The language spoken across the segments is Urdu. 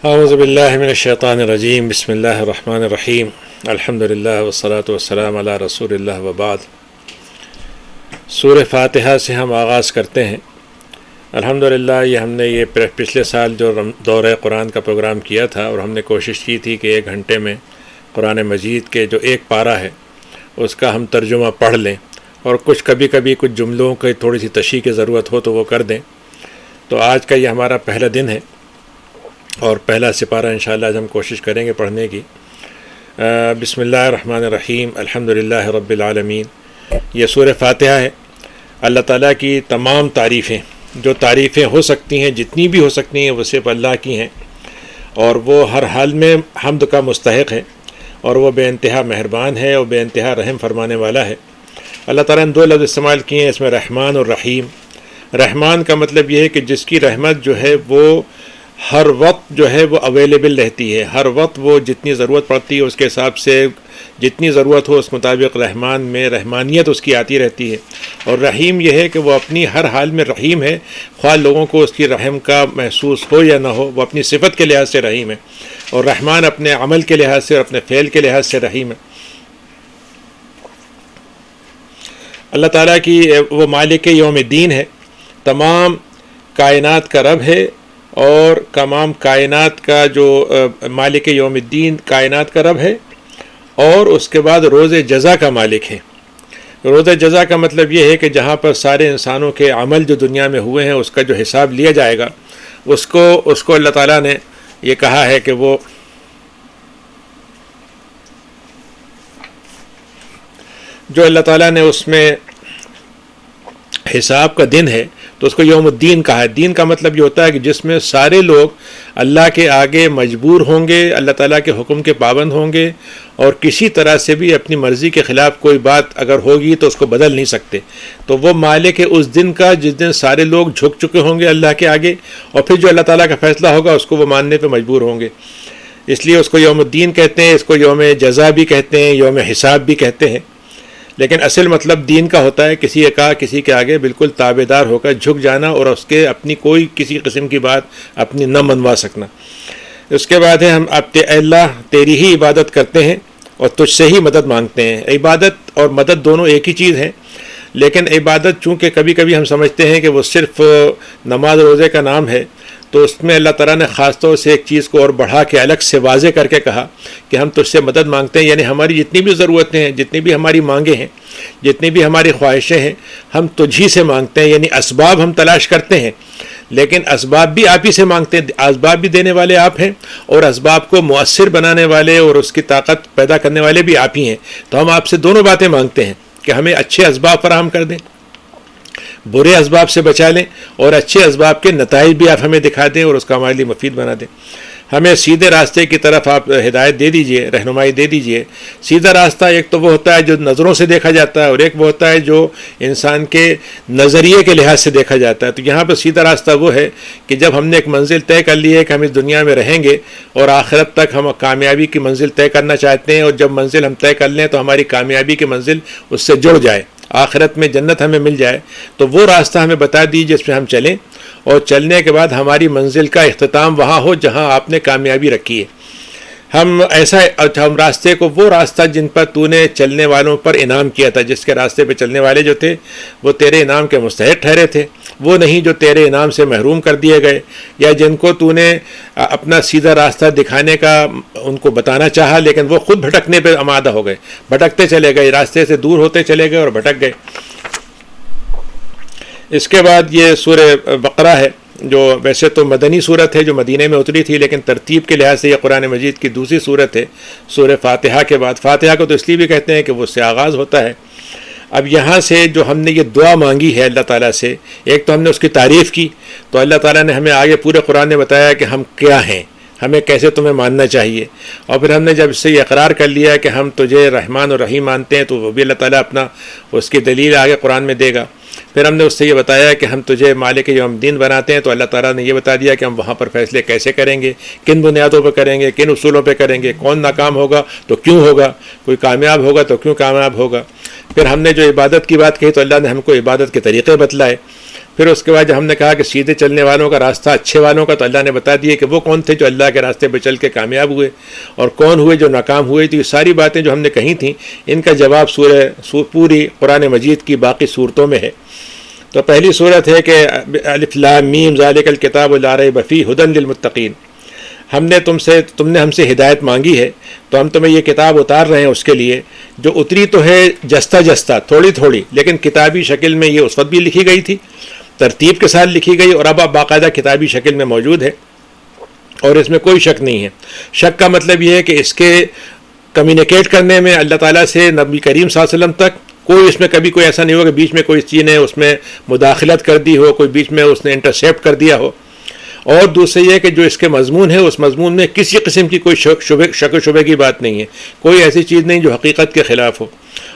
اعوذ باللہ من الشیطان الرجیم بسم اللہ الرحمن الرحیم الحمدللہ والصلاة والسلام علی رسول اللہ وبعد۔ سورہ فاتحہ سے ہم آغاز کرتے ہیں۔ الحمدللہ ہم نے یہ پچھلے سال جو دورہ قرآن کا پروگرام کیا تھا، اور ہم نے کوشش کی تھی کہ 1 گھنٹے میں قرآن مجید کے جو ایک پارہ ہے اس کا ہم ترجمہ پڑھ لیں، اور کبھی کچھ جملوں کی تھوڑی سی تشریح کی ضرورت ہو تو وہ کر دیں۔ تو آج کا یہ ہمارا پہلا دن ہے اور پہلا سپارہ انشاءاللہ آج ہم کوشش کریں گے پڑھنے کی۔ بسم اللہ الرحمن الرحیم الحمدللہ رب العالمین۔ یہ سورہ فاتحہ ہے۔ اللہ تعالیٰ کی تمام تعریفیں، جو تعریفیں ہو سکتی ہیں، جتنی بھی ہو سکتی ہیں، وہ صرف اللہ کی ہیں، اور وہ ہر حال میں حمد کا مستحق ہے، اور وہ بے انتہا مہربان ہے اور بے انتہا رحم فرمانے والا ہے۔ اللہ تعالیٰ نے 2 لفظ استعمال کیے ہیں اس میں، رحمان اور رحیم۔ رحمان کا مطلب یہ ہے کہ جس کی رحمت جو ہے وہ ہر وقت جو ہے وہ اویلیبل رہتی ہے، ہر وقت وہ جتنی ضرورت پڑتی ہے اس کے حساب سے جتنی ضرورت ہو اس مطابق رحمان میں رحمانیت اس کی آتی رہتی ہے۔ اور رحیم یہ ہے کہ وہ اپنی ہر حال میں رحیم ہے، خواہ لوگوں کو اس کی رحم کا محسوس ہو یا نہ ہو، وہ اپنی صفت کے لحاظ سے رحیم ہے، اور رحمان اپنے عمل کے لحاظ سے اور اپنے فعل کے لحاظ سے رحیم ہے۔ اللہ تعالیٰ کی وہ مالک یوم الدین ہے، تمام کائنات کا رب ہے، اور تمام کائنات کا جو مالک یوم الدین کائنات کا رب ہے، اور اس کے بعد روز جزا کا مالک ہے۔ روز جزا کا مطلب یہ ہے کہ جہاں پر سارے انسانوں کے عمل جو دنیا میں ہوئے ہیں اس کا جو حساب لیا جائے گا، اس کو اللہ تعالیٰ نے یہ کہا ہے کہ وہ جو اللہ تعالیٰ نے اس میں حساب کا دن ہے تو اس کو یوم الدین کہا ہے۔ دین کا مطلب یہ ہوتا ہے کہ جس میں سارے لوگ اللہ کے آگے مجبور ہوں گے، اللہ تعالیٰ کے حکم کے پابند ہوں گے، اور کسی طرح سے بھی اپنی مرضی کے خلاف کوئی بات اگر ہوگی تو اس کو بدل نہیں سکتے۔ تو وہ مالک ہے اس دن کا جس دن سارے لوگ جھک چکے ہوں گے اللہ کے آگے، اور پھر جو اللہ تعالیٰ کا فیصلہ ہوگا اس کو وہ ماننے پہ مجبور ہوں گے۔ اس لیے اس کو یوم الدین کہتے ہیں، اس کو یوم جزا بھی کہتے ہیں، یوم حساب بھی کہتے ہیں۔ لیکن اصل مطلب دین کا ہوتا ہے کسی کے آگے بالکل تابع دار ہو کر جھک جانا، اور اس کے اپنی کوئی کسی قسم کی بات اپنی نہ منوا سکنا۔ اس کے بعد ہے ہم اب اللہ تیری ہی عبادت کرتے ہیں اور تجھ سے ہی مدد مانگتے ہیں۔ عبادت اور مدد دونوں ایک ہی چیز ہیں، لیکن عبادت چونکہ کبھی ہم سمجھتے ہیں کہ وہ صرف نماز روزے کا نام ہے، تو اس میں اللہ تعالیٰ نے خاص طور سے ایک چیز کو اور بڑھا کے الگ سے واضح کر کے کہا کہ ہم تجھ سے مدد مانگتے ہیں، یعنی ہماری جتنی بھی ضرورتیں ہیں، جتنی بھی ہماری مانگیں ہیں، جتنی بھی ہماری خواہشیں ہیں، ہم تجھی سے مانگتے ہیں۔ یعنی اسباب ہم تلاش کرتے ہیں، لیکن اسباب بھی آپ ہی سے مانگتے ہیں، اسباب بھی دینے والے آپ ہیں، اور اسباب کو مؤثر بنانے والے اور اس کی طاقت پیدا کرنے والے بھی آپ ہی ہیں۔ تو ہم آپ سے دونوں باتیں مانگتے ہیں کہ ہمیں اچھے اسباب فراہم کر دیں، برے اسباب سے بچا لیں، اور اچھے اسباب کے نتائج بھی آپ ہمیں دکھا دیں اور اس کا ہمارے لیے مفید بنا دیں۔ ہمیں سیدھے راستے کی طرف آپ ہدایت دے دیجئے، رہنمائی دے دیجئے۔ سیدھا راستہ ایک تو وہ ہوتا ہے جو نظروں سے دیکھا جاتا ہے، اور ایک وہ ہوتا ہے جو انسان کے نظریے کے لحاظ سے دیکھا جاتا ہے۔ تو یہاں پر سیدھا راستہ وہ ہے کہ جب ہم نے ایک منزل طے کر لی ہے کہ ہم اس دنیا میں رہیں گے اور آخرت تک ہم کامیابی کی منزل طے کرنا چاہتے ہیں، اور جب منزل ہم طے کر لیں تو ہماری کامیابی کی منزل اس سے جڑ جائے، آخرت میں جنت ہمیں مل جائے، تو وہ راستہ ہمیں بتا دیجیے جس پہ ہم چلیں، اور چلنے کے بعد ہماری منزل کا اختتام وہاں ہو جہاں آپ نے کامیابی رکھی ہے۔ ہم راستے کو، وہ راستہ جن پر تو نے چلنے والوں پر انعام کیا تھا، جس کے راستے پہ چلنے والے جو تھے وہ تیرے انعام کے مستحق ٹھہرے تھے، وہ نہیں جو تیرے انعام سے محروم کر دیے گئے، یا جن کو تو نے اپنا سیدھا راستہ دکھانے کا ان کو بتانا چاہا لیکن وہ خود بھٹکنے پہ آمادہ ہو گئے، بھٹکتے چلے گئے، راستے سے دور ہوتے چلے گئے اور بھٹک گئے۔ اس کے بعد یہ سورہ بقرہ ہے، جو ویسے تو مدنی صورت ہے، جو مدینے میں اتری تھی، لیکن ترتیب کے لحاظ سے یہ قرآن مجید کی دوسری صورت ہے سورہ فاتحہ کے بعد۔ فاتحہ کو تو اس لیے بھی کہتے ہیں کہ وہ اس سے آغاز ہوتا ہے۔ اب یہاں سے جو ہم نے یہ دعا مانگی ہے اللہ تعالیٰ سے، ایک تو ہم نے اس کی تعریف کی، تو اللہ تعالیٰ نے ہمیں آگے پورے قرآن نے بتایا کہ ہم کیا ہیں، ہمیں کیسے تمہیں ماننا چاہیے، اور پھر ہم نے جب اس سے یہ اقرار کر لیا کہ ہم تجھے رحمان اور رحیم مانتے ہیں، تو وہ بھی اللہ تعالیٰ اپنا اس کی دلیل آگے قرآن میں دے گا۔ پھر ہم نے اس سے یہ بتایا کہ ہم تجھے مالک یوم الدین بناتے ہیں، تو اللہ تعالیٰ نے یہ بتا دیا کہ ہم وہاں پر فیصلے کیسے کریں گے، کن بنیادوں پہ کریں گے، کن اصولوں پہ کریں گے، کون ناکام ہوگا تو کیوں ہوگا، کوئی کامیاب ہوگا تو کیوں کامیاب ہوگا۔ پھر ہم نے جو عبادت کی بات کہی تو اللہ نے ہم کو عبادت کے طریقے بتلائے۔ پھر اس کے بعد جب ہم نے کہا کہ سیدھے چلنے والوں کا راستہ اچھے والوں کا، تو اللہ نے بتا دیا کہ وہ کون تھے جو اللہ کے راستے پہ چل کے کامیاب ہوئے، اور کون ہوئے جو ناکام ہوئے. تو یہ ساری باتیں جو ہم نے کہی تھیں ان کا جواب پوری قرآن مجید کی باقی صورتوں میں ہے. تو پہلی صورت ہے کہ الف لام میم ذالک الکتاب لا ریب فیہ ھدی للمتقین. تم نے ہم سے ہدایت مانگی ہے تو ہم تمہیں یہ کتاب اتار رہے ہیں اس کے لیے، جو اتری تو ہے جستا جستا تھوڑی تھوڑی، لیکن کتابی شکل میں یہ اس وقت بھی لکھی گئی تھی، ترتیب کے ساتھ لکھی گئی، اور اب باقاعدہ کتابی شکل میں موجود ہے، اور اس میں کوئی شک نہیں ہے. شک کا مطلب یہ ہے کہ اس کے کمیونیکیٹ کرنے میں اللہ تعالیٰ سے نبی کریم صلی اللہ علیہ وسلم تک کوئی اس میں کبھی کوئی ایسا نہیں ہوگا کہ بیچ میں کوئی چیز نے اس میں مداخلت کر دی ہو، کوئی بیچ میں اس نے انٹرسیپٹ کر دیا ہو. اور دوسرے یہ کہ جو اس کے مضمون ہے اس مضمون میں کسی قسم کی کوئی شک و شبہ کی بات نہیں ہے، کوئی ایسی چیز نہیں جو حقیقت کے خلاف ہو.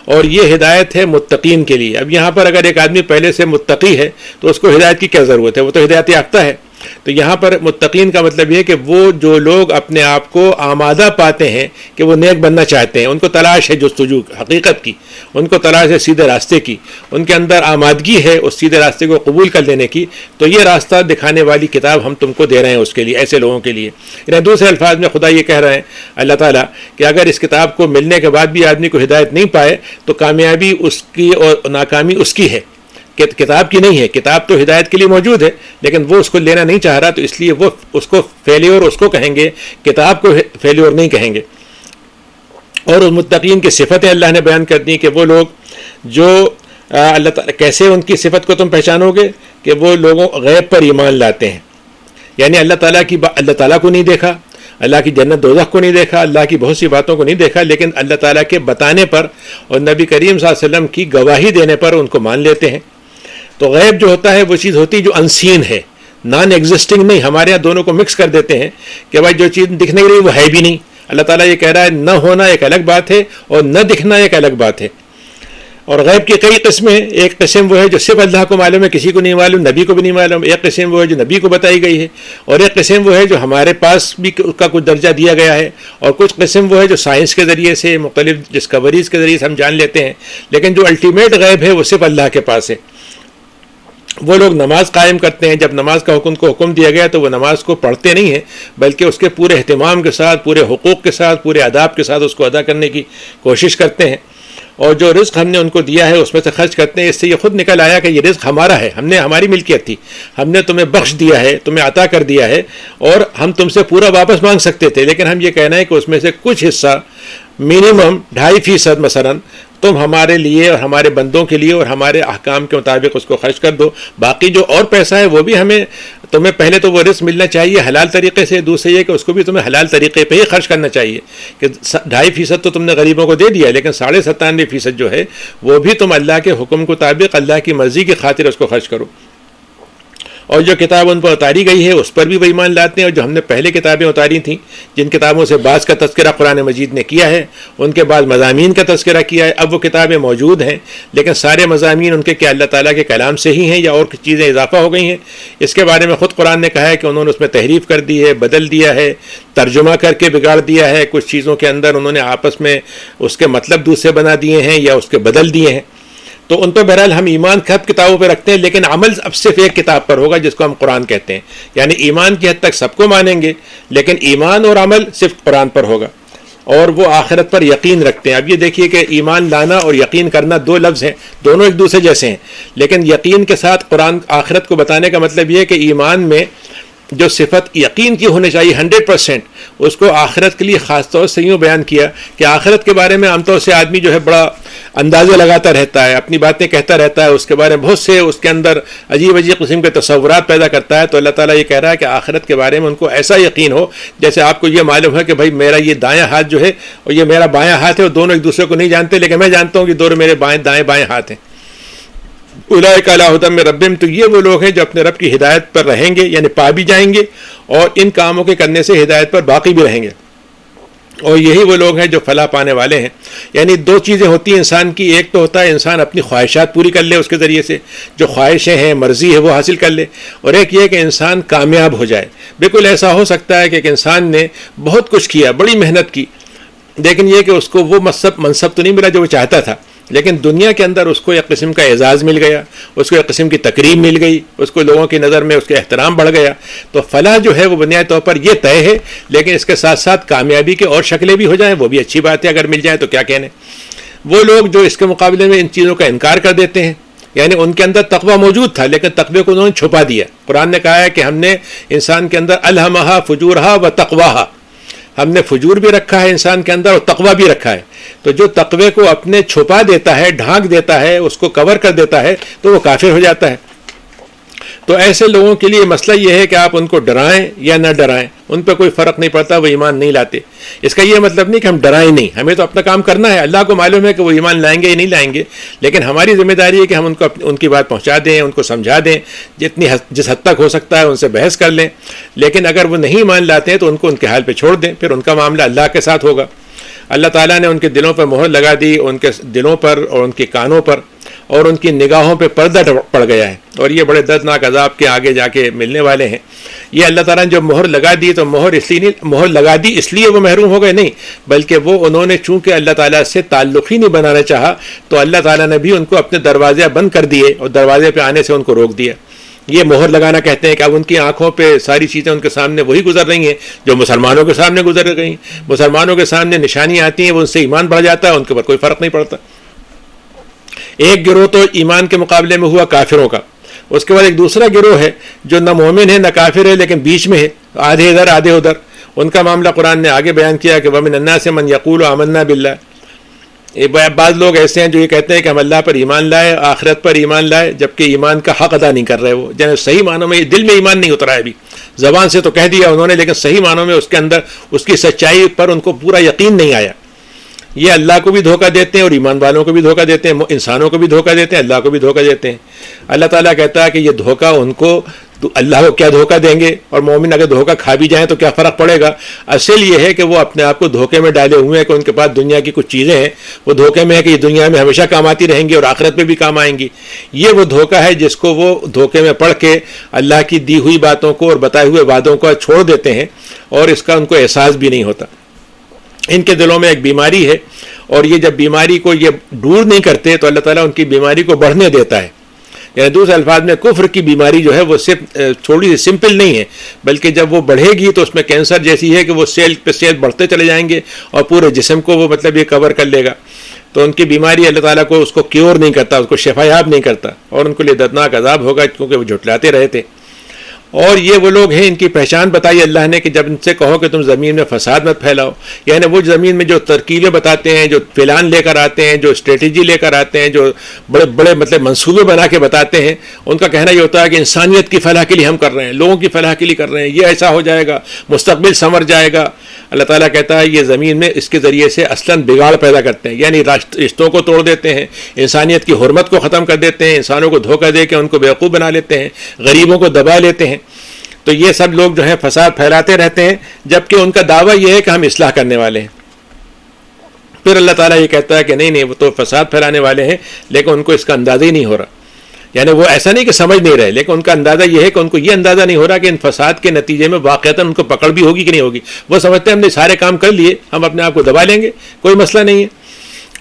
اور یہ ہدایت ہے متقین کے لیے. اب یہاں پر اگر ایک آدمی پہلے سے متقی ہے تو اس کو ہدایت کی کیا ضرورت ہے، وہ تو ہدایت یافتہ ہے. تو یہاں پر متقین کا مطلب یہ ہے کہ وہ جو لوگ اپنے آپ کو آمادہ پاتے ہیں کہ وہ نیک بننا چاہتے ہیں، ان کو تلاش ہے جستجو حقیقت کی، ان کو تلاش ہے سیدھے راستے کی، ان کے اندر آمادگی ہے اس سیدھے راستے کو قبول کر لینے کی، تو یہ راستہ دکھانے والی کتاب ہم تم کو دے رہے ہیں اس کے لیے، ایسے لوگوں کے لیے. یعنی دوسرے الفاظ میں خدا یہ کہہ رہے ہیں اللہ تعالیٰ کہ اگر اس کتاب کو ملنے کے بعد بھی آدمی کو ہدایت نہیں پائے تو کامیابی اس کی اور ناکامی اس کی ہے، کتاب کی نہیں ہے. کتاب تو ہدایت کے لیے موجود ہے لیکن وہ اس کو لینا نہیں چاہ رہا، تو اس لیے وہ اس کو فیلیور اس کو کہیں گے، کتاب کو فیلیور نہیں کہیں گے. اور اس متقین کی صفتیں اللہ نے بیان کر دی کہ وہ لوگ جو اللہ تعالیٰ، کیسے ان کی صفت کو تم پہچانو گے کہ وہ لوگوں غیب پر ایمان لاتے ہیں. یعنی اللہ تعالیٰ کو نہیں دیکھا، اللہ کی جنت دوزخ کو نہیں دیکھا، اللہ کی بہت سی باتوں کو نہیں دیکھا، لیکن اللہ تعالیٰ کے بتانے پر اور نبی کریم صلی اللہ علیہ وسلم کی گواہی دینے پر ان کو مان لیتے ہیں. تو غیب جو ہوتا ہے وہ چیز ہوتی ہے جو انسین ہے، نان ایگزسٹنگ نہیں. ہمارے یہاں دونوں کو مکس کر دیتے ہیں کہ بھائی جو چیز دکھ نہیں رہی وہ ہے بھی نہیں. اللہ تعالیٰ یہ کہہ رہا ہے نہ ہونا ایک الگ بات ہے اور نہ دکھنا ایک الگ بات ہے. اور غیب کی کئی قسمیں، ایک قسم وہ ہے جو صرف اللہ کو معلوم ہے، کسی کو نہیں معلوم، نبی کو بھی نہیں معلوم. ایک قسم وہ ہے جو نبی کو بتائی گئی ہے، اور ایک قسم وہ ہے جو ہمارے پاس بھی اس کا کچھ درجہ دیا گیا ہے، اور کچھ قسم وہ ہے جو سائنس کے ذریعے سے، مختلف ڈسکوریز کے ذریعے سے ہم جان لیتے ہیں. لیکن جو الٹیمیٹ غیب ہے وہ صرف اللہ کے پاس ہے. وہ لوگ نماز قائم کرتے ہیں، جب نماز کا حکم دیا گیا تو وہ نماز کو پڑھتے نہیں ہیں بلکہ اس کے پورے اہتمام کے ساتھ، پورے حقوق کے ساتھ، پورے آداب کے ساتھ اس کو ادا کرنے کی کوشش کرتے ہیں. اور جو رزق ہم نے ان کو دیا ہے اس میں سے خرچ کرتے ہیں. اس سے یہ خود نکل آیا کہ یہ رزق ہمارا ہے، ہماری ملکیت تھی، ہم نے تمہیں بخش دیا ہے، تمہیں عطا کر دیا ہے، اور ہم تم سے پورا واپس مانگ سکتے تھے، لیکن ہم یہ کہنا ہے کہ اس میں سے کچھ حصہ منیمم 2.5% مثلاً تم ہمارے لیے اور ہمارے بندوں کے لیے اور ہمارے احکام کے مطابق اس کو خرچ کر دو. باقی جو اور پیسہ ہے وہ بھی تمہیں پہلے تو وہ رزق ملنا چاہیے حلال طریقے سے، دوسرے یہ کہ اس کو بھی تمہیں حلال طریقے پہ ہی خرچ کرنا چاہیے. کہ 2.5% تو تم نے غریبوں کو دے دیا، لیکن 97.5% جو ہے وہ بھی تم اللہ کے حکم کے مطابق اللہ کی مرضی کی خاطر اس کو خرچ کرو. اور جو کتاب ان پر اتاری گئی ہے اس پر بھی وہ ایمان لاتے ہیں. اور جو ہم نے پہلے کتابیں اتاری تھیں، جن کتابوں سے بعض کا تذکرہ قرآن مجید نے کیا ہے، ان کے بعد مضامین کا تذکرہ کیا ہے. اب وہ کتابیں موجود ہیں لیکن سارے مضامین ان کے کیا اللہ تعالیٰ کے کلام سے ہی ہیں یا اور کچھ چیزیں اضافہ ہو گئی ہیں؟ اس کے بارے میں خود قرآن نے کہا ہے کہ انہوں نے اس میں تحریف کر دی ہے، بدل دیا ہے، ترجمہ کر کے بگاڑ دیا ہے. کچھ چیزوں کے اندر انہوں نے آپس میں اس کے مطلب دوسرے بنا دیے ہیں یا اس کے بدل دیے ہیں. تو ان پہ بہرحال ہم ایمان سب کتابوں پہ رکھتے ہیں، لیکن عمل اب صرف ایک کتاب پر ہوگا جس کو ہم قرآن کہتے ہیں. یعنی ایمان کی حد تک سب کو مانیں گے لیکن ایمان اور عمل صرف قرآن پر ہوگا. اور وہ آخرت پر یقین رکھتے ہیں. اب یہ دیکھیے کہ ایمان لانا اور یقین کرنا دو لفظ ہیں، دونوں ایک دوسرے جیسے ہیں، لیکن یقین کے ساتھ قرآن آخرت کو بتانے کا مطلب یہ ہے کہ ایمان میں جو صفت یقین کی ہونی چاہیے 100%، اس کو آخرت کے لیے خاص طور سے یوں بیان کیا کہ آخرت کے بارے میں عام طور سے آدمی جو ہے بڑا اندازے لگاتا رہتا ہے، اپنی باتیں کہتا رہتا ہے، اس کے بارے میں بہت سے اس کے اندر عجیب عجیب قسم کے تصورات پیدا کرتا ہے. تو اللہ تعالیٰ یہ کہہ رہا ہے کہ آخرت کے بارے میں ان کو ایسا یقین ہو جیسے آپ کو یہ معلوم ہے کہ بھائی میرا یہ دایاں ہاتھ جو ہے اور یہ میرا بایاں ہاتھ ہے، اور دونوں ایک دوسرے کو نہیں جانتے لیکن میں جانتا ہوں کہ دونوں میرے دائیں بائیں ہاتھ ہیں. اولئک علی ھدی من ربہم، تو یہ وہ لوگ ہیں جو اپنے رب کی ہدایت پر رہیں گے، یعنی پا بھی جائیں گے اور ان کاموں کے کرنے سے ہدایت پر باقی بھی رہیں گے. اور یہی وہ لوگ ہیں جو فلاح پانے والے ہیں. یعنی دو چیزیں ہوتی ہیں انسان کی، ایک تو ہوتا ہے انسان اپنی خواہشات پوری کر لے، اس کے ذریعے سے جو خواہشیں ہیں، مرضی ہے وہ حاصل کر لے، اور ایک یہ کہ انسان کامیاب ہو جائے. بالکل ایسا ہو سکتا ہے کہ ایک انسان نے بہت کچھ کیا، بڑی محنت کی، لیکن یہ کہ اس کو وہ منصب تو نہیں ملا جو وہ چاہتا تھا، لیکن دنیا کے اندر اس کو ایک قسم کا اعزاز مل گیا، اس کو ایک قسم کی تکریم مل گئی، اس کو لوگوں کی نظر میں اس کے احترام بڑھ گیا، تو فلاح جو ہے وہ بنیادی طور پر یہ طے ہے. لیکن اس کے ساتھ ساتھ کامیابی کے اور شکلیں بھی ہو جائیں وہ بھی اچھی بات ہے، اگر مل جائیں تو کیا کہنے. وہ لوگ جو اس کے مقابلے میں ان چیزوں کا انکار کر دیتے ہیں، یعنی ان کے اندر تقوی موجود تھا لیکن تقوی کو انہوں نے چھپا دیا. قرآن نے کہا ہے کہ ہم نے انسان کے اندر الہمہا فجورہا و تقواہا، ہم نے فجور بھی رکھا ہے انسان کے اندر اور تقوی بھی رکھا ہے. تو جو تقوی کو اپنے چھپا دیتا ہے، ڈھانک دیتا ہے، اس کو کور کر دیتا ہے تو وہ کافر ہو جاتا ہے. تو ایسے لوگوں کے لیے مسئلہ یہ ہے کہ آپ ان کو ڈرائیں یا نہ ڈرائیں، ان پہ کوئی فرق نہیں پڑتا، وہ ایمان نہیں لاتے. اس کا یہ مطلب نہیں کہ ہم ڈرائیں نہیں، ہمیں تو اپنا کام کرنا ہے. اللہ کو معلوم ہے کہ وہ ایمان لائیں گے یا نہیں لائیں گے، لیکن ہماری ذمہ داری ہے کہ ہم ان کی بات پہنچا دیں، ان کو سمجھا دیں، جس حد تک ہو سکتا ہے ان سے بحث کر لیں. لیکن اگر وہ نہیں مان لاتے ہیں تو ان کو ان کے حال پہ چھوڑ دیں، پھر ان کا معاملہ اللہ کے ساتھ ہوگا. اللہ تعالیٰ نے ان کے دلوں پر مہر لگا دی، ان کے دلوں پر اور ان کے کانوں پر اور ان کی نگاہوں پہ پردہ پڑ گیا ہے، اور یہ بڑے دردناک عذاب کے آگے جا کے ملنے والے ہیں. یہ اللہ تعالیٰ نے جو مہر لگا دی تو مہر لگا دی اس لیے وہ محروم ہو گئے نہیں، بلکہ وہ انہوں نے چونکہ اللہ تعالیٰ سے تعلق ہی نہیں بنانا چاہا تو اللہ تعالیٰ نے بھی ان کو اپنے دروازے بند کر دیے اور دروازے پہ آنے سے ان کو روک دیا. یہ مہر لگانا کہتے ہیں کہ اب ان کی آنکھوں پہ ساری چیزیں ان کے سامنے وہی گزر رہی ہیں جو مسلمانوں کے سامنے گزر رہی ہیں. مسلمانوں کے سامنے نشانیاں آتی ہیں، وہ ان سے ایمان بڑھ جاتا ہے، ان کے اوپر کوئی فرق نہیں پڑتا. ایک گروہ تو ایمان کے مقابلے میں ہوا کافروں کا، اس کے بعد ایک دوسرا گروہ ہے جو نہ مومن ہے نہ کافر ہے لیکن بیچ میں ہے، آدھے ادھر آدھے ادھر. ان کا معاملہ قرآن نے آگے بیان کیا کہ وَمِنَ النَّاسِ مَن يَقُولُ آمَنَّا بِاللَّهِ. بعض لوگ ایسے ہیں جو یہ کہتے ہیں کہ ہم اللہ پر ایمان لائے، آخرت پر ایمان لائے، جبکہ ایمان کا حق ادا نہیں کر رہے. وہ یعنی صحیح معنوں میں دل میں ایمان نہیں اترا ہے ابھی، زبان سے تو کہہ دیا انہوں نے لیکن صحیح معنوں میں اس کے اندر اس کی سچائی پر ان کو پورا یقین نہیں آیا. یہ اللہ کو بھی دھوکہ دیتے ہیں اور ایمان والوں کو بھی دھوکہ دیتے ہیں، انسانوں کو بھی دھوکہ دیتے ہیں، اللہ کو بھی دھوکہ دیتے ہیں. اللہ تعالیٰ کہتا ہے کہ یہ دھوکہ ان کو اللہ کو کیا دھوکہ دیں گے، اور مومن اگر دھوکہ کھا بھی جائیں تو کیا فرق پڑے گا. اصل یہ ہے کہ وہ اپنے آپ کو دھوکے میں ڈالے ہوئے ہیں کہ ان کے پاس دنیا کی کچھ چیزیں ہیں، وہ دھوکے میں ہے کہ یہ دنیا میں ہمیشہ کام آتی رہیں گی اور آخرت میں بھی کام آئیں گی. یہ وہ دھوکہ ہے جس کو وہ دھوکے میں پڑھ کے اللہ کی دی ہوئی باتوں کو اور بتائے ہوئے وعدوں کو چھوڑ دیتے ہیں اور اس کا ان کو احساس بھی نہیں ہوتا. ان کے دلوں میں ایک بیماری ہے اور یہ جب بیماری کو یہ دور نہیں کرتے تو اللہ تعالیٰ ان کی بیماری کو بڑھنے دیتا ہے. یعنی دوسرے الفاظ میں کفر کی بیماری جو ہے وہ صرف تھوڑی سی سمپل نہیں ہے، بلکہ جب وہ بڑھے گی تو اس میں کینسر جیسی ہے کہ وہ سیل پہ سیل بڑھتے چلے جائیں گے اور پورے جسم کو وہ مطلب یہ کور کر لے گا. تو ان کی بیماری اللہ تعالیٰ کو اس کو کیور نہیں کرتا، اس کو شفا یاب نہیں کرتا، اور ان کے لیے دردناک عذاب ہوگا کیونکہ وہ جھٹلاتے رہے تھے. اور یہ وہ لوگ ہیں، ان کی پہچان بتائی اللہ نے کہ جب ان سے کہو کہ تم زمین میں فساد مت پھیلاؤ، یعنی وہ زمین میں جو ترکیبیں بتاتے ہیں، جو پلان لے کر آتے ہیں، جو اسٹریٹجی لے کر آتے ہیں، جو بڑے بڑے مطلب منصوبے بنا کے بتاتے ہیں، ان کا کہنا یہ ہوتا ہے کہ انسانیت کی فلاح کے لیے ہم کر رہے ہیں، لوگوں کی فلاح کے لیے کر رہے ہیں، یہ ایسا ہو جائے گا، مستقبل سنور جائے گا. اللہ تعالیٰ کہتا ہے یہ زمین میں اس کے ذریعے سے اصلاً بگاڑ پیدا کرتے ہیں، یعنی رشتوں کو توڑ دیتے ہیں، انسانیت کی حرمت کو ختم کر دیتے ہیں، انسانوں کو دھوکہ دے کے ان کو بیوقوف بنا لیتے ہیں، غریبوں کو دبا لیتے ہیں. تو یہ سب لوگ جو ہیں فساد پھیلاتے رہتے ہیں، جبکہ ان کا دعویٰ یہ ہے کہ ہم اصلاح کرنے والے ہیں. پھر اللہ تعالیٰ یہ کہتا ہے کہ نہیں وہ تو فساد پھیلانے والے ہیں لیکن ان کو اس کا اندازہ ہی نہیں ہو رہا. یعنی وہ ایسا نہیں کہ سمجھ نہیں رہے، لیکن ان کا اندازہ یہ ہے کہ ان کو یہ اندازہ نہیں ہو رہا کہ ان فساد کے نتیجے میں واقعتاً ان کو پکڑ بھی ہوگی کہ نہیں ہوگی. وہ سمجھتے ہیں ہم نے سارے کام کر لیے، ہم اپنے آپ کو دبا لیں گے، کوئی مسئلہ نہیں ہے.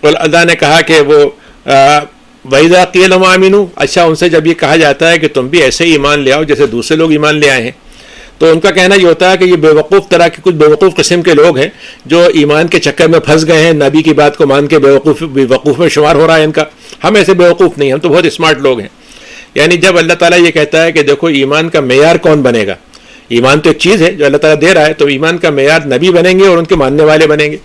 اور اللہ نے کہا کہ وہ وَإِذَا قِيلَ لَهُمْ آمِنُوا، اچھا ان سے جب یہ کہا جاتا ہے کہ تم بھی ایسے ہی ایمان لے آؤ جیسے دوسرے لوگ ایمان لے آئے ہیں، تو ان کا کہنا یہ ہوتا ہے کہ یہ بیوقوف طرح کے کچھ بیوقوف قسم کے لوگ ہیں جو ایمان کے چکر میں پھنس گئے ہیں، نبی کی بات کو مان کے بیوقوف میں شمار ہو رہا ہے ان کا. ہم ایسے بیوقوف نہیں، ہم تو بہت اسمارٹ لوگ ہیں. یعنی جب اللہ تعالیٰ یہ کہتا ہے کہ دیکھو ایمان کا معیار کون بنے گا، ایمان تو ایک چیز ہے جو اللہ تعالیٰ دے رہا ہے، تو ایمان کا معیار نبی بنیں گے اور ان کے ماننے والے بنیں گے.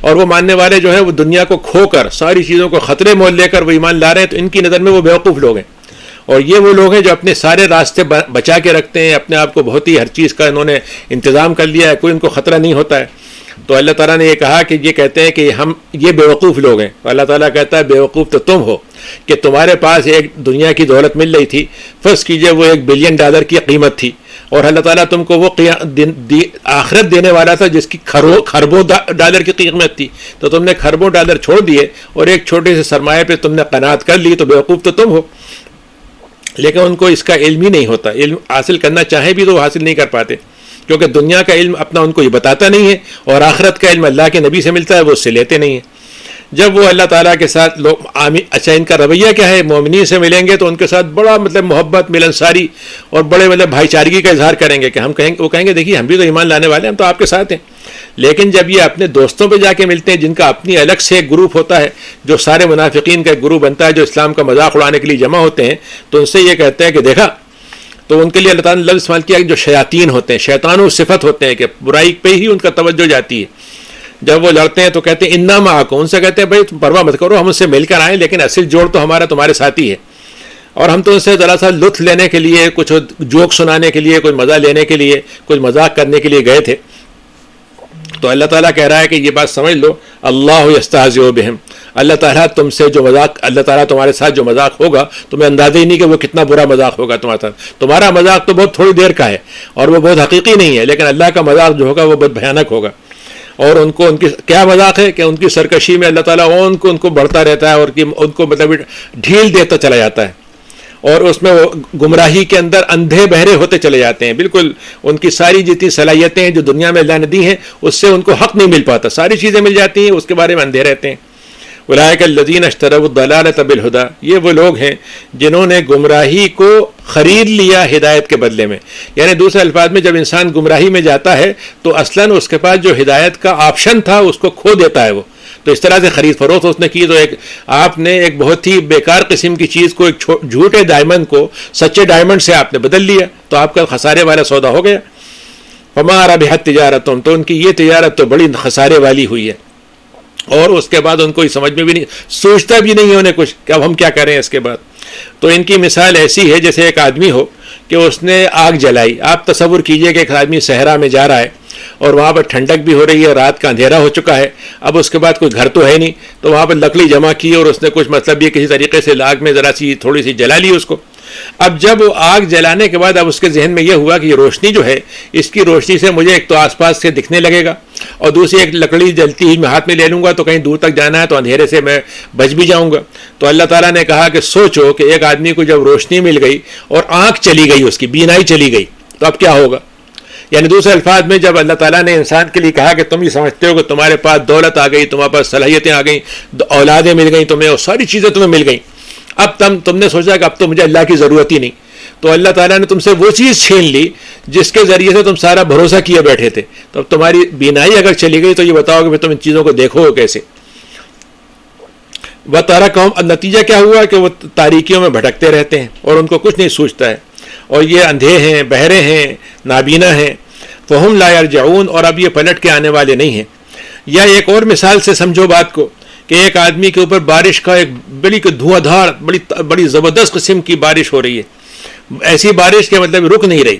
اور وہ ماننے والے جو ہیں وہ دنیا کو کھو کر ساری چیزوں کو خطرے مول لے کر وہ ایمان لا رہے ہیں، تو ان کی نظر میں وہ بیوقوف لوگ ہیں. اور یہ وہ لوگ ہیں جو اپنے سارے راستے بچا کے رکھتے ہیں، اپنے آپ کو بہت ہی ہر چیز کا انہوں نے انتظام کر لیا ہے، کوئی ان کو خطرہ نہیں ہوتا ہے. تو اللہ تعالیٰ نے یہ کہا کہ یہ کہتے ہیں کہ ہم یہ بیوقوف لوگ ہیں. اللہ تعالیٰ کہتا ہے بیوقوف تو تم ہو کہ تمہارے پاس ایک دنیا کی دولت مل رہی تھی، فرض کیجئے وہ $1 بلین کی قیمت تھی، اور اللہ تعالیٰ تم کو وہ آخرت دینے والا تھا جس کی خربوں ڈالر کی قیمت تھی، تو تم نے خربوں ڈالر چھوڑ دیے اور ایک چھوٹے سے سرمایہ پہ تم نے قناعت کر لی، تو بیوقوف تو تم ہو. لیکن ان کو اس کا علم ہی نہیں ہوتا، علم حاصل کرنا چاہیں بھی تو وہ حاصل نہیں کر پاتے، کیونکہ دنیا کا علم اپنا ان کو یہ بتاتا نہیں ہے، اور آخرت کا علم اللہ کے نبی سے ملتا ہے وہ اس سے لیتے نہیں ہیں. جب وہ اللہ تعالیٰ کے ساتھ لوگ اچھا ان کا رویہ کیا ہے، مومنین سے ملیں گے تو ان کے ساتھ بڑا مطلب محبت ملنساری اور بڑے مطلب بھائی چارگی کا اظہار کریں گے، کہ وہ کہیں گے دیکھیے ہم بھی تو ایمان لانے والے ہیں، ہم تو آپ کے ساتھ ہیں۔ لیکن جب یہ اپنے دوستوں پہ جا کے ملتے ہیں جن کا اپنی الگ سے ایک گروپ ہوتا ہے، جو سارے منافقین کا ایک گروپ بنتا ہے جو اسلام کا مذاق اڑانے کے لیے جمع ہوتے ہیں، تو ان سے یہ کہتے ہیں کہ دیکھا، تو ان کے لیے اللہ تعالیٰ نے لفظ استعمال کیا کہ جو شیاطین ہوتے ہیں، شیطان و صفت ہوتے ہیں، کہ برائی پہ ہی ان کا توجہ جاتی ہے۔ جب وہ لڑتے ہیں تو کہتے ہیں انا معکم، ان سے کہتے ہیں بھائی تم پرواہ مت کرو، ہم ان سے مل کر آئیں، لیکن اصل جوڑ تو ہمارا تمہارے ساتھ ہی ہے، اور ہم تو ان سے ذرا سا لطف لینے کے لیے، کچھ جوک سنانے کے لیے، کوئی مزہ لینے کے لیے، کچھ مذاق کرنے کے لیے گئے تھے۔ تو اللہ تعالیٰ کہہ رہا ہے کہ یہ بات سمجھ لو، اللہ یستہزئ بہم، اللہ تعالیٰ تم سے جو مذاق، اللہ تعالیٰ تمہارے ساتھ جو مذاق ہوگا تمہیں اندازہ ہی نہیں کہ وہ کتنا برا مذاق ہوگا تمہارے ساتھ۔ تمہارا مذاق تو بہت تھوڑی دیر کا ہے اور وہ بہت حقیقی نہیں ہے، لیکن اللہ کا مذاق جو ہوگا وہ بہت بھیانک ہوگا۔ اور ان کو ان کی کیا مذاق ہے کہ ان کی سرکشی میں اللہ تعالیٰ ان کو بڑھتا رہتا ہے اور ان کو مطلب ڈھیل دیتا چلا جاتا ہے، اور اس میں وہ گمراہی کے اندر اندھے بہرے ہوتے چلے جاتے ہیں۔ بالکل ان کی ساری جتنی صلاحیتیں ہیں جو دنیا میں اللہ نے دی ہیں اس سے ان کو حق نہیں مل پاتا، ساری چیزیں مل جاتی ہیں، اس کے بارے میں اندھے رہتے ہیں۔ اولئک الذین اشتروا الضلالۃ بالہدی، یہ وہ لوگ ہیں جنہوں نے گمراہی کو خرید لیا ہدایت کے بدلے میں۔ یعنی دوسرے الفاظ میں جب انسان گمراہی میں جاتا ہے تو اصلاً اس کے پاس جو ہدایت کا آپشن تھا اس کو کھو دیتا ہے وہ، تو اس طرح سے خرید فروخت اس نے کی، تو آپ نے ایک بہت ہی بیکار قسم کی چیز کو، ایک جھوٹے ڈائمنڈ کو سچے ڈائمنڈ سے آپ نے بدل لیا، تو آپ کا خسارے والا سودا ہو گیا۔ فما ربحت تجارتہم، تو ان کی یہ تجارت تو بڑی خسارے والی ہوئی ہے، اور اس کے بعد ان کو سمجھ میں بھی نہیں، سوچتا بھی نہیں انہیں کچھ کہ اب ہم کیا کریں اس کے بعد۔ تو ان کی مثال ایسی ہے جیسے ایک آدمی ہو کہ اس نے آگ جلائی۔ آپ تصور کیجئے کہ ایک آدمی صحرا میں جا رہا ہے اور وہاں پر ٹھنڈک بھی ہو رہی ہے، رات کا اندھیرا ہو چکا ہے، اب اس کے بعد کوئی گھر تو ہے نہیں، تو وہاں پر لکڑی جمع کی اور اس نے کچھ مطلب یہ کسی طریقے سے آگ میں ذرا سی تھوڑی سی جلا لی اس کو۔ اب جب وہ آگ جلانے کے بعد اب اس کے ذہن میں یہ ہوا کہ یہ روشنی جو ہے، اس کی روشنی سے مجھے ایک تو آس پاس سے دکھنے لگے گا، اور دوسری ایک لکڑی جلتی ہوئی میں ہاتھ میں لے لوں گا تو کہیں دور تک جانا ہے تو اندھیرے سے میں بچ بھی جاؤں گا۔ تو اللہ تعالیٰ نے کہا کہ سوچو کہ ایک آدمی کو جب روشنی مل گئی اور آنکھ چلی گئی، اس کی بینائی چلی گئی، تو اب کیا ہوگا؟ یعنی دوسرے الفاظ میں جب اللہ تعالیٰ نے انسان کے لیے کہا کہ تم یہ سمجھتے ہو کہ تمہارے پاس دولت آ گئی، تمہارے پاس صلاحیتیں آ گئیں، اولادیں مل گئیں تمہیں، اور ساری چیزیں تمہیں مل گئیں، اب تم نے سوچا کہ اب تو مجھے اللہ کی ضرورت ہی نہیں، تو اللہ تعالیٰ نے تم سے وہ چیز چھین لی جس کے ذریعے سے تم سارا بھروسہ کیے بیٹھے تھے۔ تو اب تمہاری بینائی اگر چلی گئی تو یہ بتاؤ کہ پھر تم ان چیزوں کو دیکھو کیسے؟ وَتَرَكَهُمْ، نتیجہ کیا ہوا کہ وہ تاریکیوں میں بھٹکتے رہتے ہیں اور ان کو کچھ نہیں سوچتا ہے، اور یہ اندھے ہیں، بہرے ہیں، نابینا ہیں۔ فَهُمْ لَا يَرْجِعُونَ، اور اب یہ پلٹ کے آنے والے نہیں ہیں۔ یا ایک اور مثال سے سمجھو بات کو، کہ ایک آدمی کے اوپر بارش کا ایک بڑی دھواں دھار بڑی زبردست قسم کی بارش ہو رہی ہے، ایسی بارش کے مطلب رک نہیں رہی،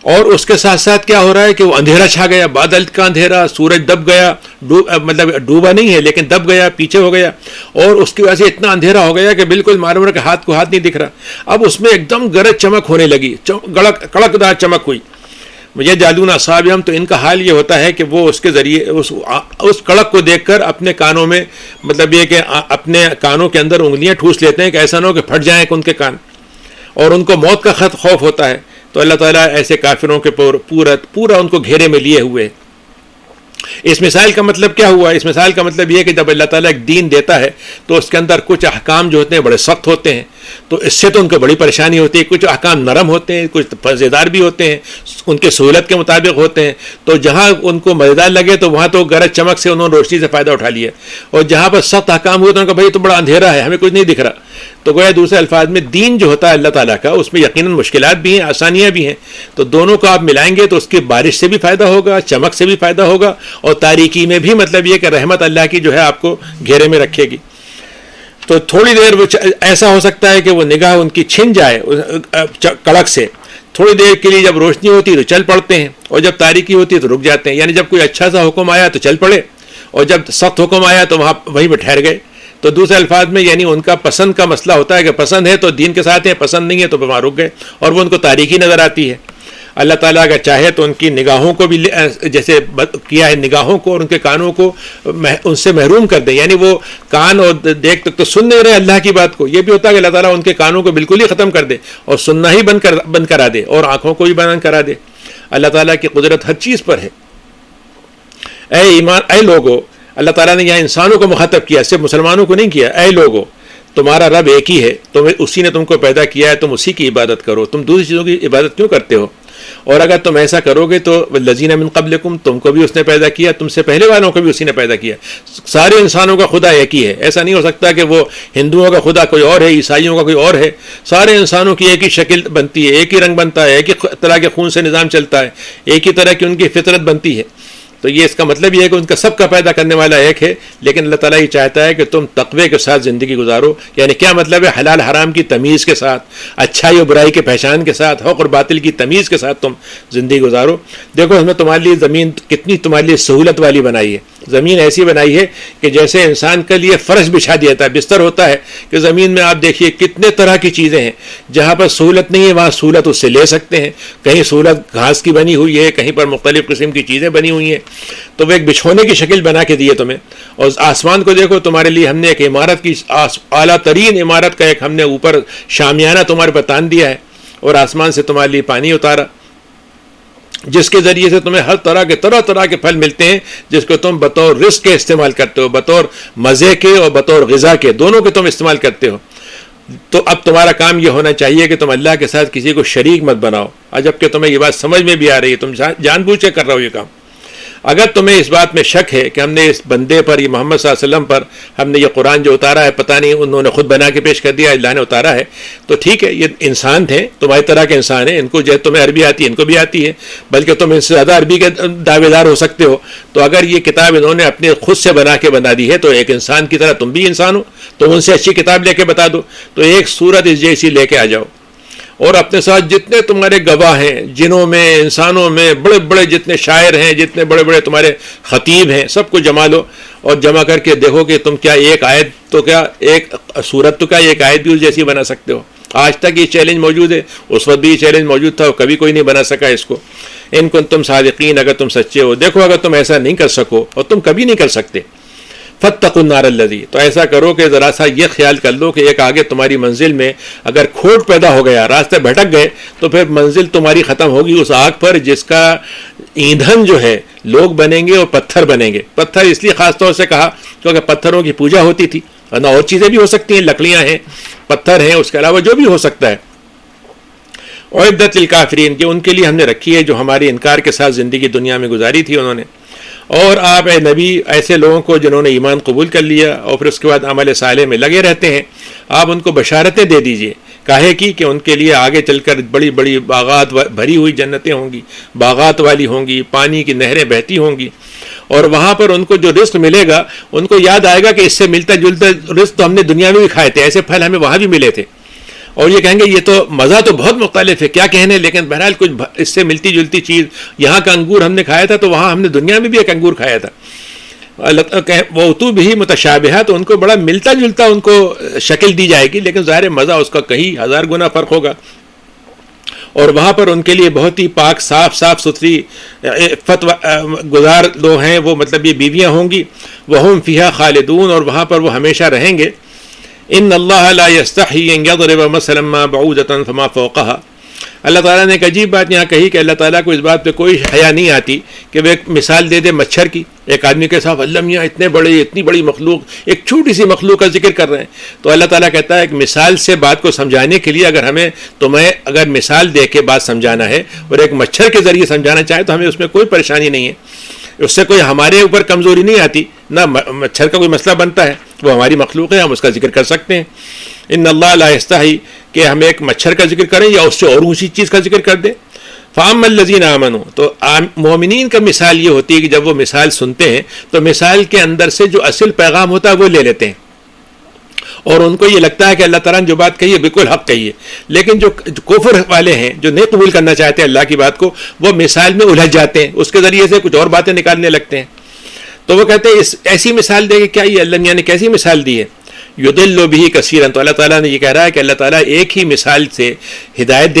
اور اس کے ساتھ ساتھ کیا ہو رہا ہے کہ وہ اندھیرا چھا گیا، بادل کا اندھیرا، سورج دب گیا، مطلب ڈوبا نہیں ہے لیکن دب گیا، پیچھے ہو گیا، اور اس کی وجہ سے اتنا اندھیرا ہو گیا کہ بالکل معلوم ہے کہ ہاتھ کو ہاتھ نہیں دکھ رہا۔ اب اس میں ایک دم گرج چمک ہونے لگی، کڑک دار چمک ہوئی۔ یہ جادون اصحابہم، تو ان کا حال یہ ہوتا ہے کہ وہ اس کے ذریعے اس کڑک کو دیکھ کر اپنے کانوں میں، مطلب یہ کہ اپنے کانوں کے اندر انگلیاں ٹھوس لیتے ہیں کہ ایسا نہ ہو کہ پھٹ جائیں ان کے کان، اور ان کو موت کا خوف ہوتا ہے۔ تو اللہ تعالیٰ ایسے کافروں کے پورا ان کو گھیرے میں لیے ہوئے۔ اس مثال کا مطلب کیا ہوا؟ اس مثال کا مطلب یہ ہے کہ جب اللہ تعالیٰ ایک دین دیتا ہے تو اس کے اندر کچھ احکام جو ہوتے ہیں بڑے سخت ہوتے ہیں، تو اس سے تو ان کو بڑی پریشانی ہوتی ہے۔ کچھ احکام نرم ہوتے ہیں، کچھ مزیدار بھی ہوتے ہیں، ان کے سہولت کے مطابق ہوتے ہیں، تو جہاں ان کو مزیدار لگے تو وہاں تو گرج چمک سے انہوں نے روشنی سے فائدہ اٹھا لیا، اور جہاں پر سخت احکام ہوئے تو ان کا بھائی تو بڑا اندھیرا ہے، ہمیں کچھ نہیں دکھ رہا۔ تو گویا دوسرے الفاظ میں دین جو ہوتا ہے اللہ تعالیٰ کا، اس میں یقیناً مشکلات بھی ہیں، آسانیاں بھی ہیں، تو دونوں کو آپ ملائیں گے تو اس کی بارش سے بھی فائدہ ہوگا، چمک سے بھی فائدہ ہوگا، اور تاریکی میں بھی مطلب یہ کہ رحمت اللہ کی جو ہے آپ کو گھیرے میں رکھے گی۔ تو تھوڑی دیر وہ ایسا ہو سکتا ہے کہ وہ نگاہ ان کی چھن جائے کڑک سے، تھوڑی دیر کے لیے جب روشنی ہوتی ہے تو چل پڑتے ہیں، اور جب تاریکی ہوتی ہے تو رک جاتے ہیں۔ یعنی جب کوئی اچھا سا حکم آیا تو چل پڑے، اور جب سخت حکم آیا تو وہیں پہ ٹھہر گئے۔ تو دوسرے الفاظ میں یعنی ان کا پسند کا مسئلہ ہوتا ہے کہ پسند ہے تو دین کے ساتھ ہیں، پسند نہیں ہے تو وہاں رک گئے، اور وہ ان کو تاریکی نظر آتی ہے۔ اللہ تعالیٰ اگر چاہے تو ان کی نگاہوں کو بھی جیسے کیا ہے، نگاہوں کو اور ان کے کانوں کو ان سے محروم کر دیں، یعنی وہ کان اور دیکھ تک تو سن نہیں رہے اللہ کی بات کو۔ یہ بھی ہوتا ہے کہ اللہ تعالیٰ ان کے کانوں کو بالکل ہی ختم کر دے اور سننا ہی بند کرا دے، اور آنکھوں کو بھی بند کرا دے۔ اللہ تعالیٰ کی قدرت ہر چیز پر ہے۔ اے لوگو، اللہ تعالیٰ نے یہاں انسانوں کو مخاطب کیا، صرف مسلمانوں کو نہیں کیا. اے لوگو، تمہارا رب ایک ہی ہے، اسی نے تم کو پیدا کیا ہے، تم اسی کی عبادت کرو، تم دوسری چیزوں کی عبادت کیوں کرتے ہو؟ اور اگر تم ایسا کرو گے تو والذین من قبلکم، تم کو بھی اس نے پیدا کیا، تم سے پہلے والوں کو بھی اسی نے پیدا کیا. سارے انسانوں کا خدا ایک ہی ہے. ایسا نہیں ہو سکتا کہ وہ ہندوؤں کا خدا کوئی اور ہے، عیسائیوں کا کوئی اور ہے. سارے انسانوں کی ایک ہی شکل بنتی ہے، ایک ہی رنگ بنتا ہے، ایک ہی طرح کے خون سے نظام چلتا ہے، ایک ہی طرح کی ان کی فطرت بنتی ہے. تو یہ اس کا مطلب یہ ہے کہ ان کا سب کا پیدا کرنے والا ایک ہے. لیکن اللہ تعالیٰ یہ چاہتا ہے کہ تم تقوی کے ساتھ زندگی گزارو. یعنی کیا مطلب ہے؟ حلال حرام کی تمیز کے ساتھ، اچھائی اور برائی کے پہچان کے ساتھ، حق اور باطل کی تمیز کے ساتھ تم زندگی گزارو. دیکھو اس میں تمہارے لیے زمین کتنی تمہارے لیے سہولت والی بنائی ہے. زمین ایسی بنائی ہے کہ جیسے انسان کے لیے فرش بچھا دیا تھا، بستر ہوتا ہے، کہ زمین میں آپ دیکھیے کتنے طرح کی چیزیں ہیں. جہاں پر سہولت نہیں ہے وہاں سہولت اس سے لے سکتے ہیں. کہیں سہولت گھاس کی بنی ہوئی ہے، کہیں پر مختلف قسم کی چیزیں بنی ہوئی ہیں. تو وہ ایک بچھونے کی شکل بنا کے دیے تمہیں. اور آسمان کو دیکھو، تمہارے لیے ہم نے ایک عمارت کی، اعلیٰ ترین عمارت کا ایک ہم نے اوپر شامیانہ تمہارے پر تان دیا ہے، اور آسمان سے تمہارے لیے پانی اتارا، جس کے ذریعے سے تمہیں ہر طرح کے پھل ملتے ہیں، جس کو تم بطور رزق کے استعمال کرتے ہو، بطور مزے کے اور بطور غذا کے، دونوں کے تم استعمال کرتے ہو. تو اب تمہارا کام یہ ہونا چاہیے کہ تم اللہ کے ساتھ کسی کو شریک مت بناؤ. جب کہ تمہیں یہ بات سمجھ میں بھی آ رہی ہے، تم جان بوجھ کے کر رہے ہو یہ کام. اگر تمہیں اس بات میں شک ہے کہ ہم نے اس بندے پر، یہ محمد صلی اللہ علیہ وسلم پر ہم نے یہ قرآن جو اتارا ہے پتہ نہیں انہوں نے خود بنا کے پیش کر دیا، اللہ نے اتارا ہے، تو ٹھیک ہے، یہ انسان تھے، تمہاری طرح کے انسان ہیں، ان کو جو تمہیں عربی آتی ہے ان کو بھی آتی ہے، بلکہ تم ان سے زیادہ عربی کے دعوے دار ہو سکتے ہو. تو اگر یہ کتاب انہوں نے اپنے خود سے بنا دی ہے تو ایک انسان کی طرح تم بھی انسان ہو، تم ان سے اچھی کتاب لے کے بتا دو. تو ایک سورت اس جیسی لے کے آ جاؤ، اور اپنے ساتھ جتنے تمہارے گواہ ہیں، جنوں میں، انسانوں میں، بڑے بڑے جتنے شاعر ہیں، جتنے بڑے بڑے تمہارے خطیب ہیں، سب کو جمع لو اور جمع کر کے دیکھو کہ تم کیا ایک آیت تو کیا ایک سورت تو کیا ایک آیت بھی اس جیسی بنا سکتے ہو. آج تک یہ چیلنج موجود ہے، اس وقت بھی یہ چیلنج موجود تھا اور کبھی کوئی نہیں بنا سکا اس کو. ان کو تم صادقین، اگر تم سچے ہو. دیکھو اگر تم ایسا نہیں کر سکو، اور تم کبھی نہیں کر سکتے، فاتقوا النار الذی، تو ایسا کرو کہ ذرا سا یہ خیال کر لو کہ ایک آگے تمہاری منزل میں اگر کھوٹ پیدا ہو گیا، راستے بھٹک گئے، تو پھر منزل تمہاری ختم ہوگی اس آگ پر جس کا ایندھن جو ہے لوگ بنیں گے اور پتھر بنیں گے. پتھر اس لیے خاص طور سے کہا کیونکہ پتھروں کی پوجا ہوتی تھی، ورنہ اور چیزیں بھی ہو سکتی ہیں، لکڑیاں ہیں، پتھر ہیں، اس کے علاوہ جو بھی ہو سکتا ہے. اعدت للکافرین، کہ ان کے لیے ہم نے رکھی ہے جو ہماری انکار کے ساتھ زندگی دنیا میں گزاری تھی انہوں نے. اور آپ اے نبی ایسے لوگوں کو جنہوں نے ایمان قبول کر لیا اور پھر اس کے بعد عمل صالح میں لگے رہتے ہیں، آپ ان کو بشارتیں دے دیجئے. کاہے کی کہ ان کے لیے آگے چل کر بڑی بڑی باغات بھری ہوئی جنتیں ہوں گی، باغات والی ہوں گی، پانی کی نہریں بہتی ہوں گی، اور وہاں پر ان کو جو رزق ملے گا ان کو یاد آئے گا کہ اس سے ملتا جلتا رزق تو ہم نے دنیا میں بھی کھائے تھے، ایسے پھل ہمیں وہاں بھی ملے تھے. اور یہ کہیں گے یہ تو مزہ تو بہت مختلف ہے، کیا کہنے، لیکن بہرحال کچھ اس سے ملتی جلتی چیز، یہاں کا انگور ہم نے کھایا تھا تو وہاں ہم نے دنیا میں بھی ایک انگور کھایا تھا. وہ تو بھی متشابہہ، تو ان کو بڑا ملتا جلتا ان کو شکل دی جائے گی، لیکن ظاہر مزہ اس کا کہیں ہزار گنا فرق ہوگا. اور وہاں پر ان کے لیے بہت ہی پاک صاف ستھری گزار لوگ ہیں، وہ مطلب یہ بیویاں ہوں گی. وہم فیہا خالدون، اور وہاں پر وہ ہمیشہ رہیں گے. ان اللہ لا یستحی ان یضرب مثلا ما بعودۃ فما فوقها، اللہ تعالیٰ نے ایک عجیب بات یہاں کہی کہ اللہ تعالیٰ کو اس بات پہ کوئی حیا نہیں آتی کہ وہ ایک مثال دے دے مچھر کی. ایک آدمی کے ساتھ اللہ میاں اتنی بڑی مخلوق، ایک چھوٹی سی مخلوق کا ذکر کر رہے ہیں. تو اللہ تعالیٰ کہتا ہے کہ مثال سے بات کو سمجھانے کے لیے اگر تمہیں اگر مثال دے کے بات سمجھانا ہے اور ایک مچھر کے ذریعے سمجھانا چاہے تو ہمیں اس میں کوئی پریشانی نہیں ہے، اس سے کوئی ہمارے اوپر کمزوری نہیں آتی. نہ مچھر کا کوئی مسئلہ بنتا ہے، وہ ہماری مخلوق ہے، ہم اس کا ذکر کر سکتے ہیں. ان اللہ لا یستحی، کہ ہم ایک مچھر کا ذکر کریں یا اس سے اور اونچی چیز کا ذکر کر دیں. فاما الذین آمنوا، تو مومنین کا مثال یہ ہوتی ہے کہ جب وہ مثال سنتے ہیں تو مثال کے اندر سے جو اصل پیغام ہوتا ہے وہ لے لیتے ہیں، اور ان کو یہ لگتا ہے کہ اللہ تعالیٰ نے جو بات کہی ہے بالکل حق کہی ہے. لیکن جو کفر والے ہیں، جو نہیں قبول کرنا چاہتے ہیں اللہ کی بات کو، وہ مثال میں الجھ جاتے ہیں، اس کے ذریعے سے کچھ اور باتیں نکالنے لگتے ہیں. تو وہ کہتے ہیں ایسی مثال دے کہ کیا یہ اللہ میاں نے کیسی مثال دی ہے. یضل بہ کثیرا، تو اللہ تعالیٰ نے یہ کہہ رہا ہے کہ اللہ تعالیٰ ایک ہی مثال سے ہدایت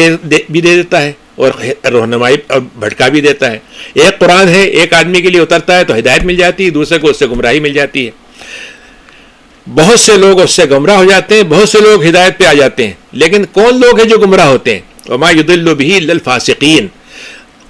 بھی دے دیتا ہے اور رہنمائی اور بھٹکا بھی دیتا ہے. ایک قرآن ہے، ایک آدمی کے لیے اترتا ہے تو ہدایت مل جاتی ہے، دوسرے کو اس سے گمراہی مل جاتی ہے. بہت سے لوگ اس سے گمراہ ہو جاتے ہیں، بہت سے لوگ ہدایت پہ آ جاتے ہیں. لیکن کون لوگ ہیں جو گمراہ ہوتے ہیں؟ وما یضل بہ الا الفاسقین.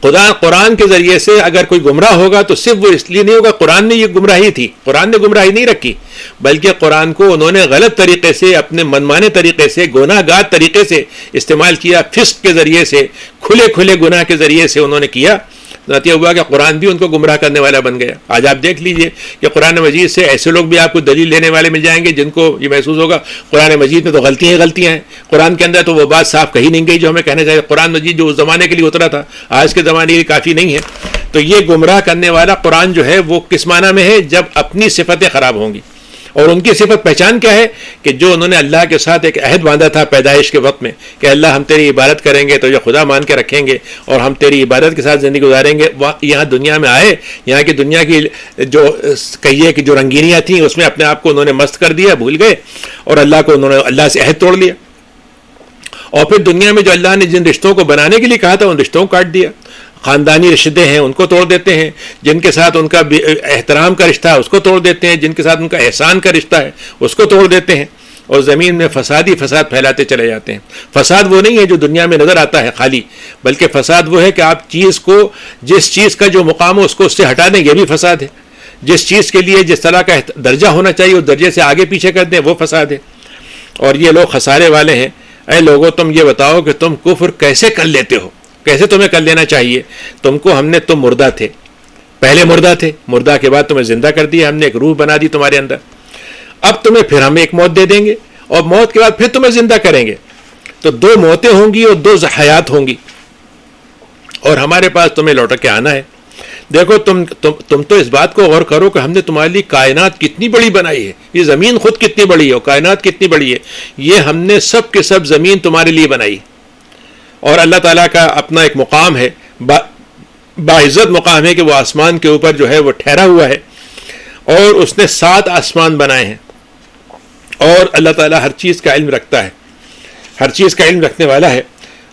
قرآن کے ذریعے سے اگر کوئی گمراہ ہوگا تو صرف وہ اس لیے نہیں ہوگا قرآن نے یہ گمراہی تھی، قرآن نے گمراہی نہیں رکھی، بلکہ قرآن کو انہوں نے غلط طریقے سے، اپنے منمانے طریقے سے، گناہ گار طریقے سے استعمال کیا، فسق کے ذریعے سے، کھلے کھلے گناہ کے ذریعے سے انہوں نے کیا، نتیجہ ہوا کہ قرآن بھی ان کو گمراہ کرنے والا بن گیا۔ آج آپ دیکھ لیجئے کہ قرآن مجید سے ایسے لوگ بھی آپ کو دلیل لینے والے مل جائیں گے جن کو یہ محسوس ہوگا قرآن مجید میں تو غلطیاں ہیں، قرآن کے اندر تو وہ بات صاف کہی نہیں گئی جو ہمیں کہنا چاہیے۔ قرآن مجید جو اس زمانے کے لیے اترا تھا آج کے زمانے کے لیے کافی نہیں ہے۔ تو یہ گمراہ کرنے والا قرآن جو ہے وہ کس معنی میں ہے؟ جب اپنی صفتیں خراب ہوں گی، اور ان کی صفت پہچان کیا ہے؟ کہ جو انہوں نے اللہ کے ساتھ ایک عہد باندھا تھا پیدائش کے وقت میں کہ اللہ ہم تیری عبادت کریں گے، تو یہ خدا مان کے رکھیں گے اور ہم تیری عبادت کے ساتھ زندگی گزاریں گے، یہاں دنیا میں آئے، یہاں کی دنیا کی جو کہیے کہ جو رنگینیاں تھیں اس میں اپنے آپ کو انہوں نے مست کر دیا، بھول گئے، اور اللہ کو انہوں نے اللہ سے عہد توڑ لیا، اور پھر دنیا میں جو اللہ نے جن رشتوں کو بنانے کے لیے کہا تھا ان رشتوں کو کاٹ دیا، خاندانی رشتے ہیں ان کو توڑ دیتے ہیں، جن کے ساتھ ان کا احترام کا رشتہ ہے اس کو توڑ دیتے ہیں، جن کے ساتھ ان کا احسان کا رشتہ ہے اس کو توڑ دیتے ہیں، اور زمین میں فساد پھیلاتے چلے جاتے ہیں۔ فساد وہ نہیں ہے جو دنیا میں نظر آتا ہے خالی، بلکہ فساد وہ ہے کہ آپ چیز کو، جس چیز کا جو مقام ہو اس کو اس سے ہٹا دیں، یہ بھی فساد ہے۔ جس چیز کے لیے جس طرح کا درجہ ہونا چاہیے اس درجے سے آگے پیچھے کر دیں، وہ فساد ہے، اور یہ لوگ خسارے والے ہیں۔ اے لوگوں تم یہ بتاؤ کہ تم کفر کیسے کر لیتے ہو؟ کیسے تمہیں کر لینا چاہیے؟ تم مردہ تھے، پہلے مردہ تھے، مردہ کے بعد تمہیں زندہ کر دیا، ہم نے ایک روح بنا دی تمہارے اندر، اب تمہیں پھر ہم ایک موت دے دیں گے اور موت کے بعد پھر تمہیں زندہ کریں گے، تو 2 موتیں ہوں گی اور 2 حیات ہوں گی، اور ہمارے پاس تمہیں لوٹ کے آنا ہے۔ دیکھو تم تو اس بات کو غور کرو کہ ہم نے تمہارے لیے کائنات کتنی بڑی بنائی ہے، یہ زمین خود کتنی بڑی ہے اور کائنات کتنی بڑی ہے، یہ ہم نے سب کے سب زمین تمہارے لیے بنائی، اور اللہ تعالیٰ کا اپنا ایک مقام ہے، باعزت مقام ہے کہ وہ آسمان کے اوپر جو ہے وہ ٹھہرا ہوا ہے، اور اس نے 7 آسمان بنائے ہیں، اور اللہ تعالیٰ ہر چیز کا علم رکھتا ہے، ہر چیز کا علم رکھنے والا ہے۔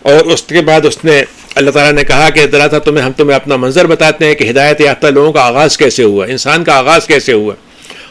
اور اس کے بعد اس نے اللہ تعالیٰ نے کہا کہ ذرا سا ہم تمہیں اپنا منظر بتاتے ہیں کہ ہدایت یافتہ لوگوں کا آغاز کیسے ہوا، انسان کا آغاز کیسے ہوا،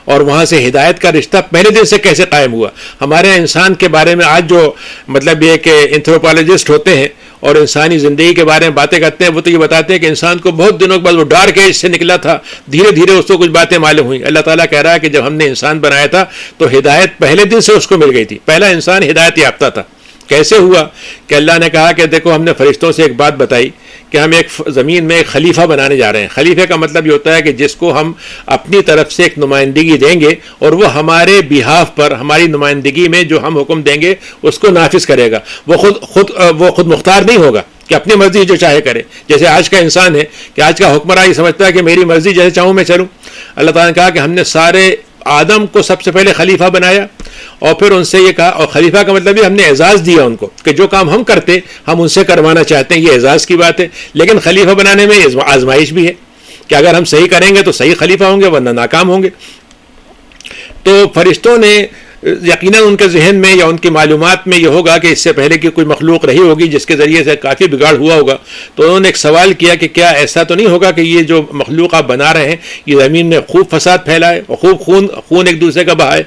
اور وہاں سے ہدایت کا رشتہ پہلے دن سے کیسے قائم ہوا۔ ہمارے انسان کے بارے میں آج جو مطلب یہ کہ اینتھروپولوجسٹ ہوتے ہیں اور انسانی زندگی کے بارے میں باتیں کرتے ہیں، وہ تو یہ بتاتے ہیں کہ انسان کو بہت دنوں کے بعد وہ ڈارک ایج سے نکلا تھا، دھیرے دھیرے اس کو کچھ باتیں معلوم ہوئیں۔ اللہ تعالیٰ کہہ رہا ہے کہ جب ہم نے انسان بنایا تھا تو ہدایت پہلے دن سے اس کو مل گئی تھی، پہلا انسان ہدایت یافتہ تھا۔ کیسے ہوا؟ کہ اللہ نے کہا کہ دیکھو ہم نے فرشتوں سے ایک بات بتائی کہ ہم ایک زمین میں ایک خلیفہ بنانے جا رہے ہیں۔ خلیفے کا مطلب یہ ہوتا ہے کہ جس کو ہم اپنی طرف سے ایک نمائندگی دیں گے اور وہ ہمارے بہاف پر، ہماری نمائندگی میں جو ہم حکم دیں گے اس کو نافذ کرے گا، وہ خود مختار نہیں ہوگا کہ اپنی مرضی جو چاہے کرے، جیسے آج کا انسان ہے کہ آج کا حکمراں یہ سمجھتا ہے کہ میری مرضی جیسے چاہوں میں چلوں۔ اللہ تعالیٰ نے کہا کہ ہم نے سارے آدم کو سب سے پہلے خلیفہ بنایا، اور پھر ان سے یہ کہا، اور خلیفہ کا مطلب یہ ہم نے اعزاز دیا ان کو کہ جو کام ہم کرتے ہم ان سے کروانا چاہتے ہیں، یہ اعزاز کی بات ہے۔ لیکن خلیفہ بنانے میں آزمائش بھی ہے کہ اگر ہم صحیح کریں گے تو صحیح خلیفہ ہوں گے ورنہ ناکام ہوں گے۔ تو فرشتوں نے یقیناً ان کے ذہن میں یا ان کی معلومات میں یہ ہوگا کہ اس سے پہلے کی کوئی مخلوق رہی ہوگی جس کے ذریعے سے کافی بگاڑ ہوا ہوگا، تو انہوں نے ایک سوال کیا کہ کیا ایسا تو نہیں ہوگا کہ یہ جو مخلوق آپ بنا رہے ہیں یہ زمین میں خوب فساد پھیلائے اور خوب خون ایک دوسرے کا بہائے؟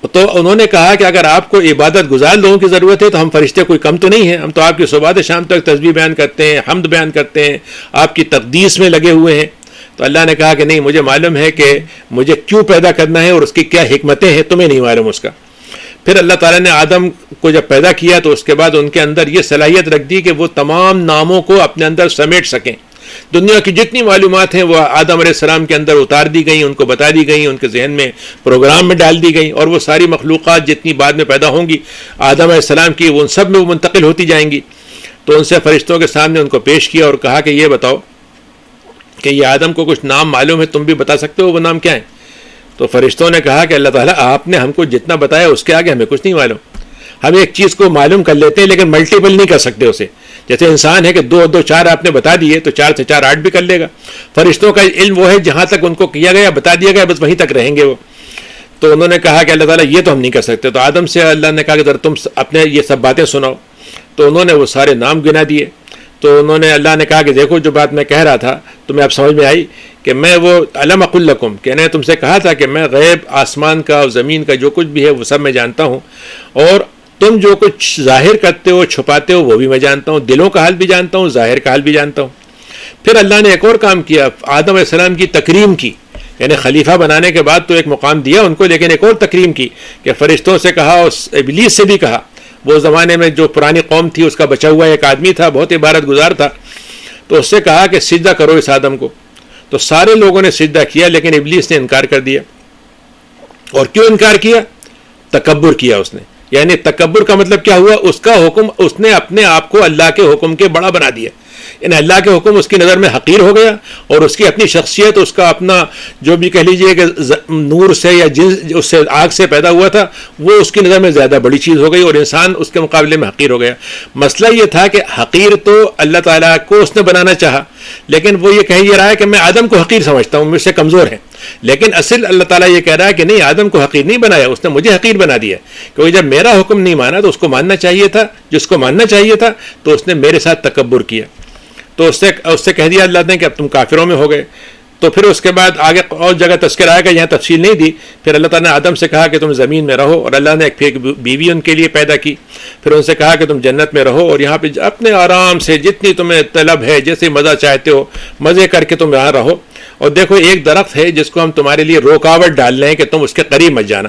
تو انہوں نے کہا کہ اگر آپ کو عبادت گزار لوگوں کی ضرورت ہے تو ہم فرشتے کوئی کم تو نہیں ہیں، ہم تو آپ کی صبح سے شام تک تسبیح بیان کرتے ہیں، حمد بیان کرتے ہیں، آپ کی تقدیس میں لگے ہوئے ہیں۔ تو اللہ نے کہا کہ نہیں، مجھے معلوم ہے کہ مجھے کیوں پیدا کرنا ہے اور اس کی کیا حکمتیں ہیں، تمہیں نہیں معلوم اس کا۔ پھر اللہ تعالیٰ نے آدم کو جب پیدا کیا تو اس کے بعد ان کے اندر یہ صلاحیت رکھ دی کہ وہ تمام ناموں کو اپنے اندر سمیٹ سکیں۔ دنیا کی جتنی معلومات ہیں وہ آدم علیہ السلام کے اندر اتار دی گئیں، ان کو بتا دی گئیں، ان کے ذہن میں پروگرام میں ڈال دی گئیں، اور وہ ساری مخلوقات جتنی بعد میں پیدا ہوں گی آدم علیہ السلام کی، وہ ان سب میں وہ منتقل ہوتی جائیں گی۔ تو ان سے فرشتوں کے سامنے ان کو پیش کیا اور کہا کہ یہ بتاؤ کہ یہ آدم کو کچھ نام معلوم ہے، تم بھی بتا سکتے ہو وہ نام کیا ہے؟ تو فرشتوں نے کہا کہ اللہ تعالیٰ آپ نے ہم کو جتنا بتایا اس کے آگے ہمیں کچھ نہیں معلوم۔ ہم ایک چیز کو معلوم کر لیتے ہیں لیکن ملٹیپل نہیں کر سکتے اسے، جیسے انسان ہے کہ 2 2 4 آپ نے بتا دیے تو 4 سے 4 8 بھی کر لے گا۔ فرشتوں کا علم وہ ہے جہاں تک ان کو کیا گیا بتا دیا گیا بس وہیں تک رہیں گے وہ۔ تو انہوں نے کہا کہ اللہ تعالیٰ یہ تو ہم نہیں کر سکتے۔ تو آدم سے اللہ نے کہا کہ ذرا تم اپنے یہ سب باتیں سناؤ۔ تو انہوں نے وہ سارے نام گنا دیے۔ تو انہوں نے اللہ نے کہا کہ دیکھو جو بات میں کہہ رہا تھا تمہیں اب سمجھ میں آئی کہ میں وہ علم اقل لکم، کہ نے تم سے کہا تھا کہ میں غیب آسمان کا اور زمین کا جو کچھ بھی ہے وہ سب میں جانتا ہوں، اور تم جو کچھ ظاہر کرتے ہو چھپاتے ہو وہ بھی میں جانتا ہوں، دلوں کا حال بھی جانتا ہوں، ظاہر کا حال بھی جانتا ہوں۔ پھر اللہ نے ایک اور کام کیا، آدم علیہ السلام کی تکریم کی، یعنی خلیفہ بنانے کے بعد تو ایک مقام دیا ان کو، لیکن ایک اور تکریم کی کہ فرشتوں سے کہا اور ابلیس سے بھی کہا. وہ زمانے میں جو پرانی قوم تھی اس کا بچا ہوا ایک آدمی تھا، بہت عبادت گزار تھا، تو اس سے کہا کہ سجدہ کرو اس آدم کو. تو سارے لوگوں نے سجدہ کیا، لیکن ابلیس نے انکار کر دیا. اور کیوں انکار کیا؟ تکبر کیا اس نے. یعنی تکبر کا مطلب کیا ہوا؟ اس کا حکم، اس نے اپنے آپ کو اللہ کے حکم کے بڑا بنا دیا. یعنی اللہ کے حکم اس کی نظر میں حقیر ہو گیا، اور اس کی اپنی شخصیت، اس کا اپنا جو بھی کہہ لیجئے کہ نور سے یا اس سے آگ سے پیدا ہوا تھا، وہ اس کی نظر میں زیادہ بڑی چیز ہو گئی، اور انسان اس کے مقابلے میں حقیر ہو گیا. مسئلہ یہ تھا کہ حقیر تو اللہ تعالیٰ کو اس نے بنانا چاہا، لیکن وہ یہ کہہ یہ رہا ہے کہ میں آدم کو حقیر سمجھتا ہوں، مجھ سے کمزور ہے. لیکن اصل اللہ تعالیٰ یہ کہہ رہا ہے کہ نہیں، آدم کو حقیر نہیں بنایا، اس نے مجھے حقیر بنا دیا. کیونکہ جب میرا حکم نہیں مانا تو اس کو ماننا چاہیے تھا، جس کو ماننا چاہیے تھا، تو اس نے میرے ساتھ تکبر کیا. تو اس سے کہہ دیا اللہ نے کہ اب تم کافروں میں ہو گئے. تو پھر اس کے بعد آگے اور جگہ تذکرہ آئے گا، یہاں تفصیل نہیں دی. پھر اللہ تعالیٰ نے آدم سے کہا کہ تم زمین میں رہو، اور اللہ نے ایک بیوی ان کے لیے پیدا کی. پھر ان سے کہا کہ تم جنت میں رہو، اور یہاں پہ اپنے آرام سے جتنی تمہیں طلب ہے، جیسے مزہ چاہتے ہو مزے کر کے تم یہاں رہو. اور دیکھو ایک درخت ہے جس کو ہم تمہارے لیے رکاوٹ ڈال رہے ہیں کہ تم اس کے قریب مت جانا،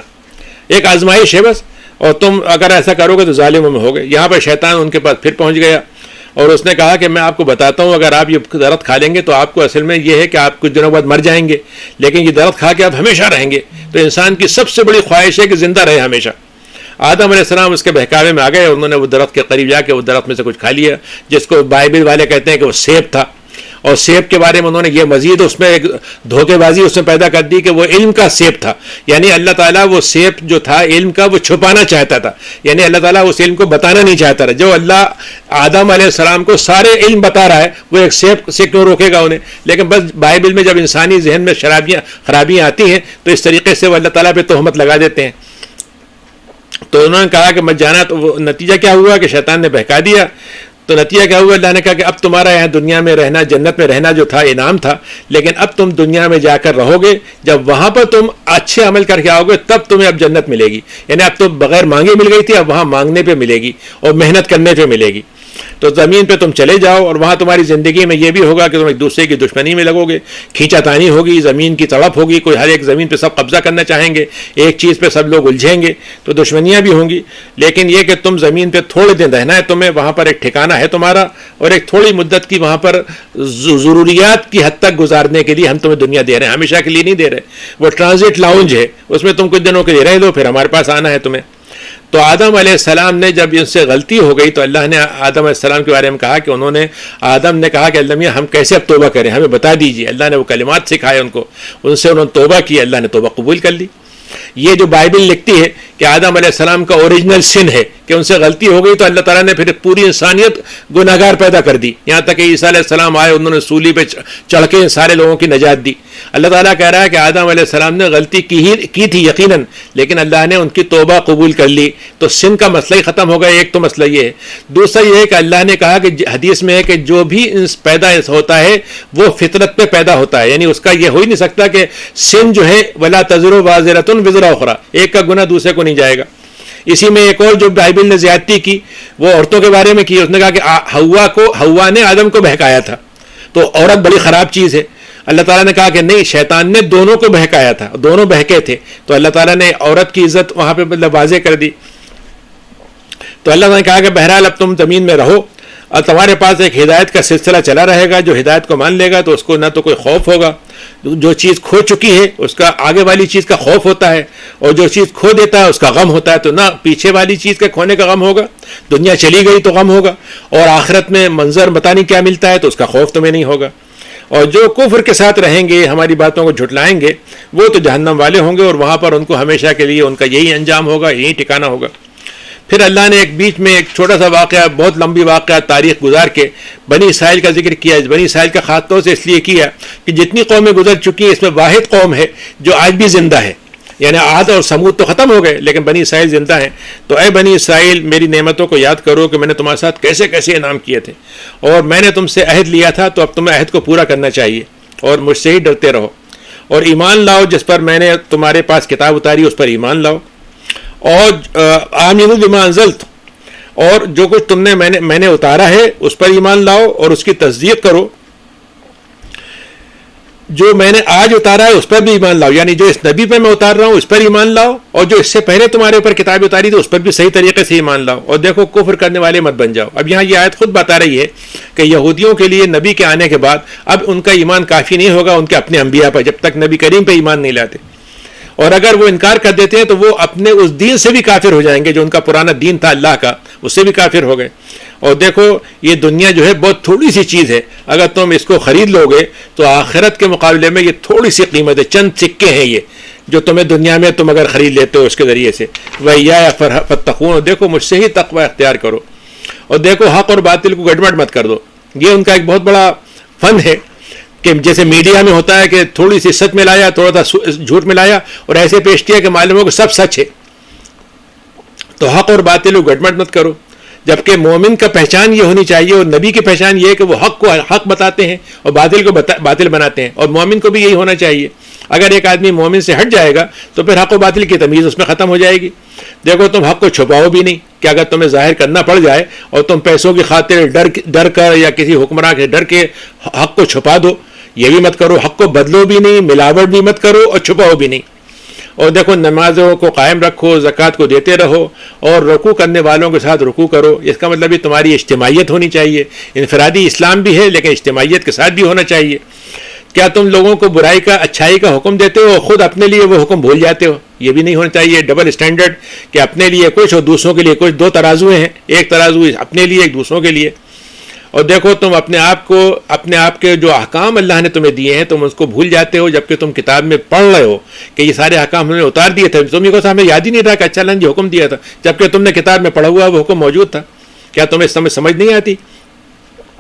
ایک آزمائش ہے بس، اور تم اگر ایسا کرو گے تو ظالموں میں ہوگے. یہاں پر شیطان ان کے پاس پھر پہنچ گیا، اور اس نے کہا کہ میں آپ کو بتاتا ہوں، اگر آپ یہ درخت کھا لیں گے تو آپ کو اصل میں یہ ہے کہ آپ کچھ دنوں بعد مر جائیں گے، لیکن یہ درخت کھا کے آپ ہمیشہ رہیں گے. تو انسان کی سب سے بڑی خواہش ہے کہ زندہ رہے ہمیشہ. آدم علیہ السلام اس کے بہکاوے میں آ گئے، انہوں نے وہ درخت کے قریب جا کے وہ درخت میں سے کچھ کھا لیا، جس کو بائبل والے کہتے ہیں کہ وہ سیب تھا. اور سیب کے بارے میں انہوں نے یہ مزید اس میں ایک دھوکے بازی اس میں پیدا کر دی کہ وہ علم کا سیب تھا. یعنی اللہ تعالیٰ وہ سیب جو تھا علم کا، وہ چھپانا چاہتا تھا. یعنی اللہ تعالیٰ اس علم کو بتانا نہیں چاہتا تھا. جو اللہ آدم علیہ السلام کو سارے علم بتا رہا ہے، وہ ایک سیب سے کیوں روکے گا انہیں؟ لیکن بس بائبل میں جب انسانی ذہن میں خرابیاں آتی ہیں تو اس طریقے سے وہ اللہ تعالیٰ پہ تہمت لگا دیتے ہیں. تو انہوں نے کہا کہ مت جانا. تو وہ نتیجہ کیا ہوا کہ شیطان نے بہکا دیا. تو نتیجہ کیا ہوا؟ اللہ نے کہا کہ اب تمہارا یہاں دنیا میں رہنا، جنت میں رہنا جو تھا انعام تھا، لیکن اب تم دنیا میں جا کر رہو گے. جب وہاں پر تم اچھے عمل کر کے آؤ گے تب تمہیں اب جنت ملے گی. یعنی اب تو بغیر مانگے مل گئی تھی، اب وہاں مانگنے پہ ملے گی اور محنت کرنے پہ ملے گی. تو زمین پہ تم چلے جاؤ، اور وہاں تمہاری زندگی میں یہ بھی ہوگا کہ تم ایک دوسرے کی دشمنی میں لگو گے، کھینچا تانی ہوگی، زمین کی تڑپ ہوگی، کوئی ہر ایک زمین پہ سب قبضہ کرنا چاہیں گے، ایک چیز پہ سب لوگ الجھیں گے، تو دشمنیاں بھی ہوں گی. لیکن یہ کہ تم زمین پہ تھوڑے دن رہنا ہے تمہیں، وہاں پر ایک ٹھکانہ ہے تمہارا، اور ایک تھوڑی مدت کی وہاں پر ضروریات کی حد تک گزارنے کے لیے ہم تمہیں دنیا دے رہے ہیں، ہمیشہ کے لیے نہیں دے رہے. وہ ٹرانزٹ لاؤنج ہے، اس میں تم کچھ دنوں کے لیے رہ لو، پھر ہمارے پاس آنا ہے تمہیں. تو آدم علیہ السلام نے جب ان سے غلطی ہو گئی تو اللہ نے آدم علیہ السلام کے بارے میں کہا کہ آدم نے کہا کہ اللہ میاں ہم کیسے اب توبہ کریں، ہمیں بتا دیجیے. اللہ نے وہ کلمات سکھائے ان کو، ان سے انہوں نے توبہ کی، اللہ نے توبہ قبول کر لی. یہ جو بائبل لکھتی ہے کہ آدم علیہ السلام کا اوریجنل سن ہے کہ ان سے غلطی ہو گئی، تو اللہ تعالیٰ نے پھر پوری انسانیت گناہگار پیدا کر دی، یہاں تک کہ عیسیٰ علیہ السلام آئے، انہوں نے سولی پہ چڑھ کے سارے لوگوں کی نجات دی. اللہ تعالیٰ کہہ رہا ہے کہ آدم علیہ السلام نے غلطی کی تھی یقیناً، لیکن اللہ نے ان کی توبہ قبول کر لی. تو سن کا مسئلہ ہی ختم ہو گیا. ایک تو مسئلہ یہ ہے. دوسرا یہ ہے کہ اللہ نے کہا کہ حدیث میں ہے کہ جو بھی پیدا ہوتا ہے وہ فطرت پہ پیدا ہوتا ہے، یعنی اس کا یہ ہو ہی نہیں سکتا کہ سن جو ہے ولا تزر وازرۃ وزر اخری، ایک کا گناہ دوسرے کو نہیں جائے گا. اسی میں ایک اور جو بائبل نے زیادتی کی وہ عورتوں کے بارے میں کی. اس نے کہا کہ حوا نے آدم کو بہکایا تھا، تو عورت بڑی خراب چیز ہے. اللہ تعالیٰ نے کہا کہ نہیں، شیطان نے دونوں کو بہکایا تھا، دونوں بہکے تھے. تو اللہ تعالیٰ نے عورت کی عزت وہاں پہ مطلب واضح کر دی. تو اللہ نے کہا کہ بہرحال اب تم زمین میں رہو، اور تمہارے پاس ایک ہدایت کا سلسلہ چلا رہے گا. جو ہدایت کو مان لے گا تو اس کو نہ تو کوئی خوف ہوگا، جو چیز کھو چکی ہے اس کا آگے والی چیز کا خوف ہوتا ہے، اور جو چیز کھو دیتا ہے اس کا غم ہوتا ہے. تو نہ پیچھے والی چیز کے کھونے کا غم ہوگا، دنیا چلی گئی تو غم ہوگا، اور آخرت میں منظر پتہ نہیں کیا ملتا ہے تو اس کا خوف تمہیں نہیں ہوگا. اور جو کفر کے ساتھ رہیں گے، ہماری باتوں کو جھٹلائیں گے، وہ تو جہنم والے ہوں گے، اور وہاں پر ان کو ہمیشہ کے لیے ان کا یہی انجام ہوگا، یہی ٹھکانہ ہوگا. پھر اللہ نے ایک بیچ میں ایک چھوٹا سا واقعہ، بہت لمبی واقعہ تاریخ گزار کے بنی اسرائیل کا ذکر کیا. بنی اسرائیل کا خاص طور سے اس لیے کیا کہ جتنی قومیں گزر چکی ہیں اس میں واحد قوم ہے جو آج بھی زندہ ہے. یعنی عاد اور سمود تو ختم ہو گئے لیکن بنی اسرائیل زندہ ہیں. تو اے بنی اسرائیل، میری نعمتوں کو یاد کرو کہ میں نے تمہارے ساتھ کیسے کیسے انعام کیے تھے، اور میں نے تم سے عہد لیا تھا، تو اب تمہیں عہد کو پورا کرنا چاہیے، اور مجھ سے ہی ڈرتے رہو، اور ایمان لاؤ جس پر میں نے تمہارے پاس کتاب اتاری اس پر ایمان لاؤ، اور آمنوا بما انزلت، اور جو کچھ میں نے اتارا ہے اس پر ایمان لاؤ اور اس کی تصدیق کرو. جو میں نے آج اتارا ہے اس پر بھی ایمان لاؤ، یعنی جو اس نبی پہ میں اتار رہا ہوں اس پر ایمان لاؤ، اور جو اس سے پہلے تمہارے اوپر کتاب اتاری تھی اس پر بھی صحیح طریقے سے ایمان لاؤ، اور دیکھو کفر کرنے والے مت بن جاؤ۔ اب یہاں یہ آیت خود بتا رہی ہے کہ یہودیوں کے لیے نبی کے آنے کے بعد اب ان کا ایمان کافی نہیں ہوگا ان کے اپنے انبیاء پر، جب تک نبی کریم پہ ایمان نہیں لاتے، اور اگر وہ انکار کر دیتے ہیں تو وہ اپنے اس دین سے بھی کافر ہو جائیں گے جو ان کا پرانا دین تھا اللہ کا، اس سے بھی کافر ہو گئے۔ اور دیکھو یہ دنیا جو ہے بہت تھوڑی سی چیز ہے، اگر تم اس کو خرید لو گے تو آخرت کے مقابلے میں یہ تھوڑی سی قیمت ہے، چند سکے ہیں یہ جو تمہیں دنیا میں تم اگر خرید لیتے ہو اس کے ذریعے سے۔ وَإِيَّايَ فَاتَّقُونِ، دیکھو مجھ سے ہی تقوی اختیار کرو، اور دیکھو حق اور باطل کو گڑبڑ مت کر دو۔ یہ ان کا ایک بہت بڑا فن ہے کہ جیسے میڈیا میں ہوتا ہے کہ تھوڑی سی سچ ملایا، تھوڑا سا جھوٹ ملایا اور ایسے پیش کیا کہ معلوم ہو کہ سب سچ ہے۔ تو حق اور باطل کو گڑبڑ مت کرو، جبکہ مومن کا پہچان یہ ہونی چاہیے، اور نبی کی پہچان یہ ہے کہ وہ حق کو حق بتاتے ہیں اور باطل کو باطل بناتے ہیں، اور مومن کو بھی یہی ہونا چاہیے۔ اگر ایک آدمی مومن سے ہٹ جائے گا تو پھر حق و باطل کی تمیز اس میں ختم ہو جائے گی۔ دیکھو تم حق کو چھپاؤ بھی نہیں کہ اگر تمہیں ظاہر کرنا پڑ جائے اور تم پیسوں کی خاطر ڈر کر یا کسی حکمراں کے ڈر کے حق کو چھپا دو، یہ بھی مت کرو۔ حق کو بدلو بھی نہیں، ملاوٹ بھی مت کرو اور چھپاؤ بھی نہیں۔ اور دیکھو نمازوں کو قائم رکھو، زکوٰۃ کو دیتے رہو، اور رکوع کرنے والوں کے ساتھ رکوع کرو۔ اس کا مطلب بھی تمہاری اجتماعیت ہونی چاہیے، انفرادی اسلام بھی ہے لیکن اجتماعیت کے ساتھ بھی ہونا چاہیے۔ کیا تم لوگوں کو برائی کا اچھائی کا حکم دیتے ہو اور خود اپنے لیے وہ حکم بھول جاتے ہو؟ یہ بھی نہیں ہونا چاہیے۔ ڈبل اسٹینڈرڈ کہ اپنے لیے کچھ اور دوسروں کے لیے کچھ، دو ترازویں ہیں، ایک ترازو اپنے لیے ایک دوسروں کے لیے۔ اور دیکھو تم اپنے آپ کے جو احکام اللہ نے تمہیں دیے ہیں تم اس کو بھول جاتے ہو، جبکہ تم کتاب میں پڑھ رہے ہو کہ یہ سارے احکام ہم نے اتار دیے تھے، تم یہ کہا ہمیں یاد ہی نہیں رہا کہ اچھا اللہ نے یہ حکم دیا تھا، جبکہ تم نے کتاب میں پڑھا ہوا وہ حکم موجود تھا۔ کیا تمہیں سمجھ نہیں آتی؟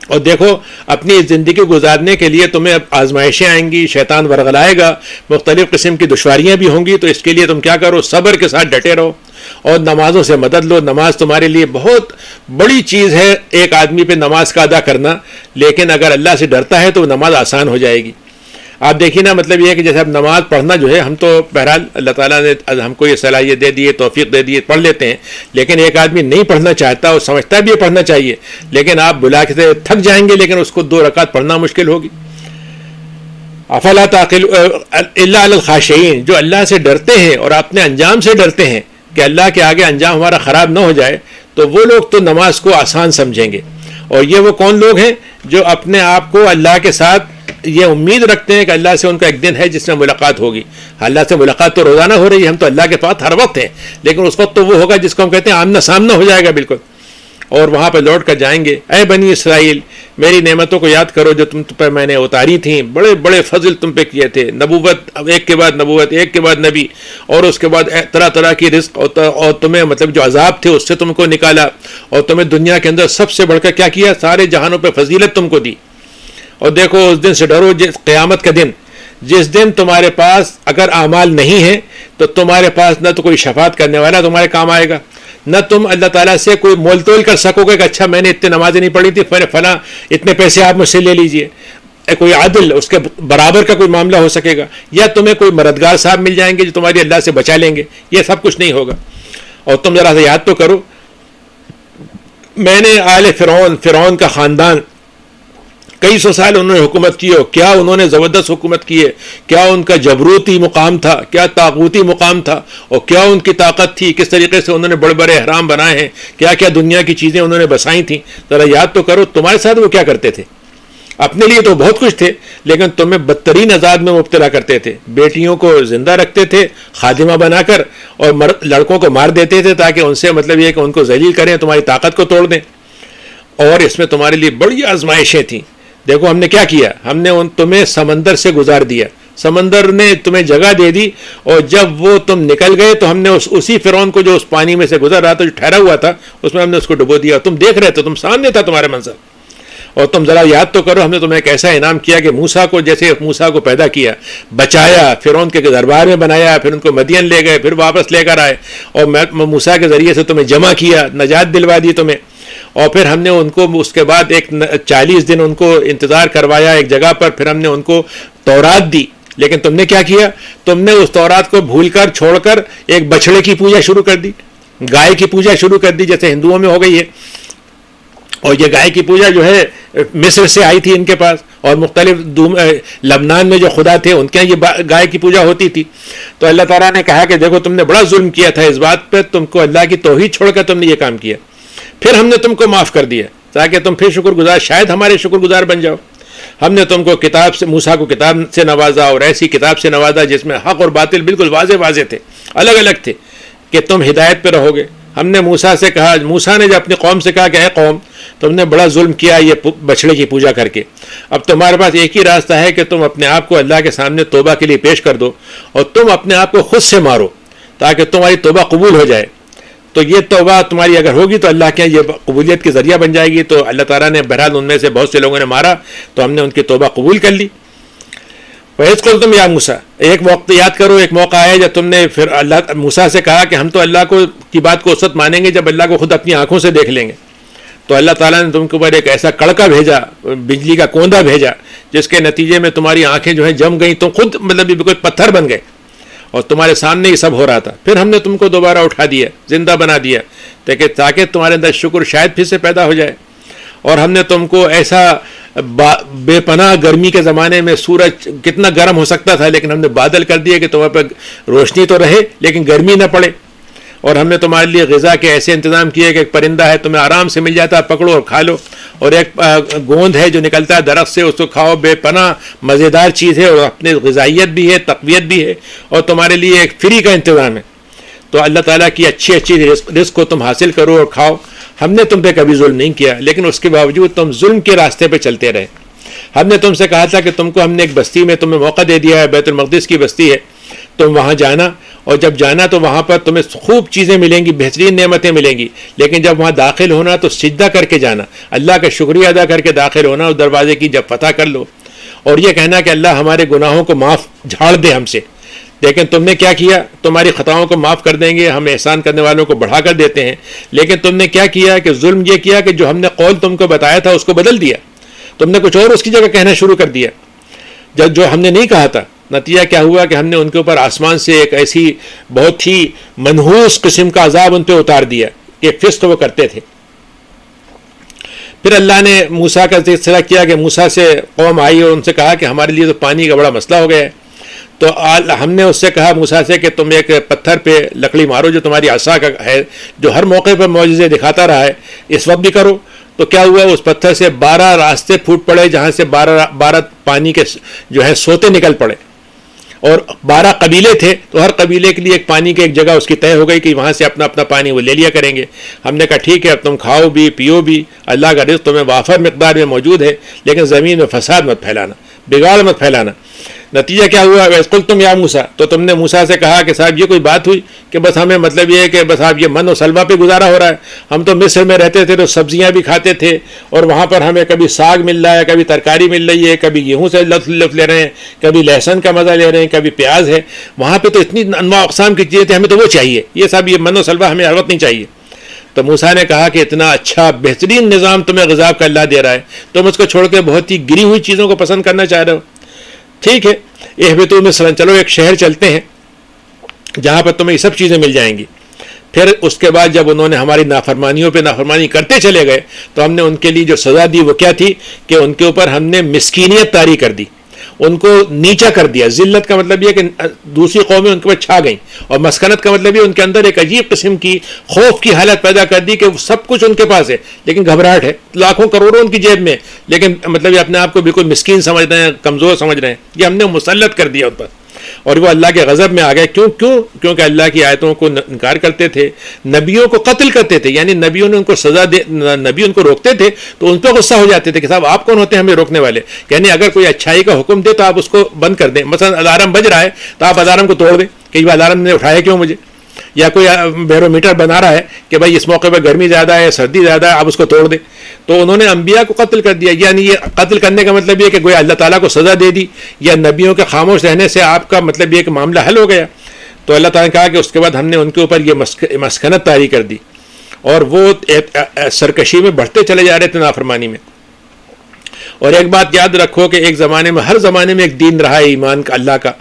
اور دیکھو اپنی زندگی گزارنے کے لیے تمہیں اب آزمائشیں آئیں گی، شیطان ورغلائے گا، مختلف قسم کی دشواریاں بھی ہوں گی، تو اس کے لیے تم کیا کرو؟ صبر کے ساتھ ڈٹے رہو اور نمازوں سے مدد لو۔ نماز تمہارے لیے بہت بڑی چیز ہے، ایک آدمی پہ نماز کا ادا کرنا، لیکن اگر اللہ سے ڈرتا ہے تو نماز آسان ہو جائے گی۔ آپ دیکھیے نا، مطلب یہ ہے کہ جیسے اب نماز پڑھنا جو ہے، ہم تو بہرحال اللہ تعالیٰ نے ہم کو یہ صلاحیت دے دی ہے، توفیق دے دی ہے، پڑھ لیتے ہیں، لیکن ایک آدمی نہیں پڑھنا چاہتا اور سمجھتا بھی ہے پڑھنا چاہیے، لیکن آپ بلا کے تھک جائیں گے لیکن اس کو 2 رکعت پڑھنا مشکل ہوگی۔ افلا تعقل الا علی الخاشعین، جو اللہ سے ڈرتے ہیں اور اپنے انجام سے ڈرتے ہیں کہ اللہ کے آگے انجام ہمارا خراب نہ ہو جائے، تو وہ لوگ تو نماز کو آسان سمجھیں گے۔ اور یہ وہ کون لوگ ہیں جو اپنے آپ کو اللہ کے ساتھ یہ امید رکھتے ہیں کہ اللہ سے ان کا ایک دن ہے جس میں ملاقات ہوگی۔ اللہ سے ملاقات تو روزانہ ہو رہی ہے، ہم تو اللہ کے پاس ہر وقت ہیں، لیکن اس وقت تو وہ ہوگا جس کو ہم کہتے ہیں آمنا سامنا ہو جائے گا بالکل، اور وہاں پہ لوٹ کر جائیں گے۔ اے بنی اسرائیل، میری نعمتوں کو یاد کرو جو تم پہ میں نے اتاری تھیں، بڑے بڑے فضل تم پہ کیے تھے، نبوت ایک کے بعد نبوت، ایک کے بعد نبی، اور اس کے بعد طرح طرح کی رزق، اور تمہیں مطلب جو عذاب تھے اس سے تم کو نکالا، اور تمہیں دنیا کے اندر سب سے بڑھ کر کیا کیا؟ سارے جہانوں پہ فضیلت تم کو دی۔ اور دیکھو اس دن سے ڈرو، قیامت کا دن، جس دن تمہارے پاس اگر اعمال نہیں ہیں تو تمہارے پاس نہ تو کوئی شفاعت کرنے والا تمہارے کام آئے گا، نہ تم اللہ تعالیٰ سے کوئی مول تول کر سکو گے کہ اچھا میں نے اتنے نمازیں نہیں پڑھی تھی، فلاں اتنے پیسے آپ مجھ سے لے لیجئے، کوئی عادل اس کے برابر کا کوئی معاملہ ہو سکے گا، یا تمہیں کوئی مددگار صاحب مل جائیں گے جو تمہاری اللہ سے بچا لیں گے، یہ سب کچھ نہیں ہوگا۔ اور تم ذرا سا یاد تو کرو، میں نے آل فرعون کا خاندان کئی سو سال انہوں نے حکومت کی، اور کیا انہوں نے زبردست حکومت کی ہے، کیا ان کا جبروتی مقام تھا، کیا طاغوتی مقام تھا، اور کیا ان کی طاقت تھی، کس طریقے سے انہوں نے بڑے بڑے احرام بنائے ہیں، کیا کیا دنیا کی چیزیں انہوں نے بسائی تھیں۔ ذرا یاد تو کرو تمہارے ساتھ وہ کیا کرتے تھے۔ اپنے لیے تو بہت کچھ تھے لیکن تمہیں بدترین عذاب میں مبتلا کرتے تھے، بیٹیوں کو زندہ رکھتے تھے خادمہ بنا کر، اور لڑکوں کو مار دیتے تھے تاکہ ان سے مطلب یہ کہ ان کو ذلیل کریں، تمہاری طاقت کو توڑ دیں، اور اس میں تمہارے لیے بڑی آزمائشیں تھیں۔ دیکھو ہم نے کیا کیا، ہم نے تمہیں سمندر سے گزار دیا، سمندر نے تمہیں جگہ دے دی، اور جب وہ تم نکل گئے تو ہم نے اسی فرعون کو جو اس پانی میں سے گزر رہا تھا، جو ٹھہرا ہوا تھا، اس میں ہم نے اس کو ڈبو دیا۔ تم دیکھ رہے تھے، تم سامنے تھا تمہارے منظر۔ اور تم ذرا یاد تو کرو، ہم نے تمہیں ایک ایسا انعام کیا کہ موسیٰ کو، جیسے موسیٰ کو پیدا کیا، بچایا، فرعون کے دربار میں بنایا، پھر ان کو مدین لے گئے، پھر واپس لے کر آئے، اور موسیٰ کے ذریعے سے تمہیں جمع کیا، نجات دلوا دی تمہیں، اور پھر ہم نے ان کو اس کے بعد 40 دن ان کو انتظار کروایا ایک جگہ پر، پھر ہم نے ان کو تورات دی۔ لیکن تم نے کیا کیا، تم نے اس تورات کو بھول کر چھوڑ کر ایک بچڑے کی پوجا شروع کر دی، گائے کی پوجا شروع کر دی، جیسے ہندوؤں میں ہو گئی ہے، اور یہ گائے کی پوجا جو ہے مصر سے آئی تھی ان کے پاس، اور مختلف لبنان میں جو خدا تھے ان کے یہ گائے کی پوجا ہوتی تھی. تو اللہ تعالیٰ نے کہا کہ دیکھو تم نے بڑا ظلم کیا تھا اس بات پہ، تم کو اللہ کی توحید چھوڑ کر تم نے یہ کام کیا، پھر ہم نے تم کو معاف کر دیا تاکہ تم پھر شکر گزار، شاید ہمارے شکر گزار بن جاؤ. ہم نے تم کو کتاب سے، موسیٰ کو کتاب سے نوازا، اور ایسی کتاب سے نوازا جس میں حق اور باطل بالکل واضح واضح تھے، الگ الگ تھے، کہ تم ہدایت پہ رہو گے. ہم نے موسیٰ سے کہا، موسیٰ نے جب اپنی قوم سے کہا کہ اے قوم تم نے بڑا ظلم کیا یہ بچڑے کی پوجا کر کے، اب تمہارے پاس ایک ہی راستہ ہے کہ تم اپنے آپ کو اللہ کے سامنے توبہ کے لیے پیش کر دو، اور تم اپنے آپ کو خود سے مارو تاکہ تمہاری توبہ قبول ہو جائے. تو یہ توبہ تمہاری اگر ہوگی تو اللہ کے یہ قبولیت کی ذریعہ بن جائے گی. تو اللہ تعالیٰ نے بہرحال ان میں سے بہت سے لوگوں نے مارا تو ہم نے ان کی توبہ قبول کر لی. وَإِذْ قُلْتُمْ يَا مُوسَىٰ، ایک وقت یاد کرو، ایک موقع آیا جب تم نے پھر اللہ موسیٰ سے کہا کہ ہم تو اللہ کو کی بات کو اس وقت مانیں گے جب اللہ کو خود اپنی آنکھوں سے دیکھ لیں گے. تو اللہ تعالیٰ نے تم کے اوپر ایک ایسا کڑکا بھیجا، بجلی کا کوندہ بھیجا، جس کے نتیجے میں تمہاری آنکھیں جو ہیں جم گئیں، تم خود مطلب بالکل پتھر بن گئے، اور تمہارے سامنے یہ سب ہو رہا تھا. پھر ہم نے تم کو دوبارہ اٹھا دیا، زندہ بنا دیا، تاکہ تمہارے اندر شکر شاید پھر سے پیدا ہو جائے. اور ہم نے تم کو ایسا بے پناہ گرمی کے زمانے میں سورج کتنا گرم ہو سکتا تھا، لیکن ہم نے بادل کر دیا کہ تمہارے پہ روشنی تو رہے لیکن گرمی نہ پڑے. اور ہم نے تمہارے لیے غذا کے ایسے انتظام کیے کہ ایک پرندہ ہے تمہیں آرام سے مل جاتا ہے، پکڑو اور کھا لو، اور ایک گوند ہے جو نکلتا ہے درخت سے، اس کو کھاؤ، بے پناہ مزیدار چیز ہے، اور اپنے غذائیت بھی ہے، تقویت بھی ہے، اور تمہارے لیے ایک فری کا انتظام ہے. تو اللہ تعالیٰ کی اچھی اچھی رزق کو تم حاصل کرو اور کھاؤ. ہم نے تم پہ کبھی ظلم نہیں کیا، لیکن اس کے باوجود تم ظلم کے راستے پہ چلتے رہے. ہم نے تم سے کہا تھا کہ تم کو ہم نے ایک بستی میں تمہیں موقع دے دیا ہے، بیت المقدس کی بستی ہے، تم وہاں جانا، اور جب جانا تو وہاں پر تمہیں خوب چیزیں ملیں گی، بہترین نعمتیں ملیں گی، لیکن جب وہاں داخل ہونا تو سجدہ کر کے جانا، اللہ کا شکریہ ادا کر کے داخل ہونا، اور دروازے کی جب فتح کر لو، اور یہ کہنا کہ اللہ ہمارے گناہوں کو معاف جھاڑ دے ہم سے. لیکن تم نے کیا کیا؟ تمہاری خطاؤں کو معاف کر دیں گے، ہم احسان کرنے والوں کو بڑھا کر دیتے ہیں. لیکن تم نے کیا کیا کہ ظلم یہ کیا کہ جو ہم نے قول تم کو بتایا تھا اس کو بدل دیا، تم نے کچھ اور اس کی جگہ کہنا شروع کر دیا جب جو ہم نے نہیں کہا تھا. نتیجہ کیا ہوا کہ ہم نے ان کے اوپر آسمان سے ایک ایسی بہت ہی منحوس قسم کا عذاب ان پہ اتار دیا کہ فسق وہ کرتے تھے. پھر اللہ نے موسیٰ کا تذکرہ کیا کہ موسیٰ سے قوم آئی اور ان سے کہا کہ ہمارے لیے تو پانی کا بڑا مسئلہ ہو گیا ہے. تو ہم نے اس سے کہا موسیٰ سے کہ تم ایک پتھر پہ لکڑی مارو جو تمہاری عصا کا ہے، جو ہر موقع پر معجزے دکھاتا رہا ہے، اس وقت بھی کرو. تو کیا ہوا؟ اس پتھر سے 12 راستے پھوٹ پڑے جہاں سے 12 پانی کے جو ہے سوتے نکل پڑے، اور 12 قبیلے تھے تو ہر قبیلے کے لیے ایک پانی کی ایک جگہ اس کی طے ہو گئی کہ وہاں سے اپنا اپنا پانی وہ لے لیا کریں گے. ہم نے کہا ٹھیک ہے، اب تم کھاؤ بھی پیو بھی، اللہ کا رزق تمہیں وافر مقدار میں موجود ہے، لیکن زمین میں فساد مت پھیلانا، بگاڑ مت پھیلانا. نتیجہ کیا ہوا؟ وَإِذْ قُلْتُمْ يَا مُوسَىٰ، تو تم نے موسیٰ سے کہا کہ صاحب یہ کوئی بات ہوئی کہ بس ہمیں مطلب یہ ہے کہ بس آپ یہ من و سلوہ پہ گزارا ہو رہا ہے. ہم تو مصر میں رہتے تھے تو سبزیاں بھی کھاتے تھے، اور وہاں پر ہمیں کبھی ساگ مل رہا ہے، کبھی ترکاری مل رہی ہے، کبھی گیہوں سے لطف لے رہے ہیں، کبھی لہسن کا مزہ لے رہے ہیں، کبھی پیاز ہے. وہاں پہ تو اتنی انواع اقسام کی چیزیں تھیں، ہمیں تو وہ چاہیے، یہ سب یہ من و سلوہ ہمیں ہر وقت نہیں چاہیے. تو موسیٰ نے کہا کہ اتنا اچھا بہترین نظام تمہیں غذا کا اللہ دے رہا ہے، تم اس کو چھوڑ کے بہت ہی گری ہوئی چیزوں کو پسند کرنا چاہ رہے ہو. ٹھیک ہے، اہبطوا مصر، چلو ایک شہر چلتے ہیں جہاں پر تمہیں یہ سب چیزیں مل جائیں گی. پھر اس کے بعد جب انہوں نے ہماری نافرمانیوں پہ نافرمانی کرتے چلے گئے تو ہم نے ان کے لیے جو سزا دی وہ کیا تھی کہ ان کے اوپر ہم نے مسکینیت طاری کر دی، ان کو نیچا کر دیا. ذلت کا مطلب یہ کہ دوسری قومیں ان کے اوپر چھا گئیں، اور مسکنت کا مطلب یہ ان کے اندر ایک عجیب قسم کی خوف کی حالت پیدا کر دی کہ سب کچھ ان کے پاس ہے لیکن گھبراہٹ ہے، لاکھوں کروڑوں ان کی جیب میں، لیکن مطلب یہ اپنے آپ کو بالکل مسکین سمجھ رہے ہیں، کمزور سمجھ رہے ہیں. یہ ہم نے مسلط کر دیا ان پر، اور وہ اللہ کے غضب میں آ گئے. کیونکہ اللہ کی آیتوں کو انکار کرتے تھے، نبیوں کو قتل کرتے تھے، یعنی نبیوں نے ان کو سزا دے، نبی ان کو روکتے تھے تو ان پہ غصہ ہو جاتے تھے کہ صاحب آپ کون ہوتے ہیں ہمیں روکنے والے. یعنی اگر کوئی اچھائی کا حکم دے تو آپ اس کو بند کر دیں. مثلا الارم بج رہا ہے تو آپ الارم کو توڑ دیں کہ یہ الارم نے اٹھایا کیوں مجھے، یا کوئی بیرو میٹر بنا رہا ہے کہ بھائی اس موقع پہ گرمی زیادہ ہے، سردی زیادہ ہے، آپ اس کو توڑ دیں. تو انہوں نے انبیاء کو قتل کر دیا. یعنی یہ قتل کرنے کا مطلب یہ کہ گویا اللہ تعالیٰ کو سزا دے دی، یا نبیوں کے خاموش رہنے سے آپ کا مطلب یہ کہ معاملہ حل ہو گیا. تو اللہ تعالیٰ نے کہا کہ اس کے بعد ہم نے ان کے اوپر یہ مسکنت طاری کر دی، اور وہ سرکشی میں بڑھتے چلے جا رہے تھے، نافرمانی میں. اور ایک بات یاد رکھو کہ ایک زمانے میں، ہر زمانے میں ایک دین رہا ہے ایمان کا، اللہ کا،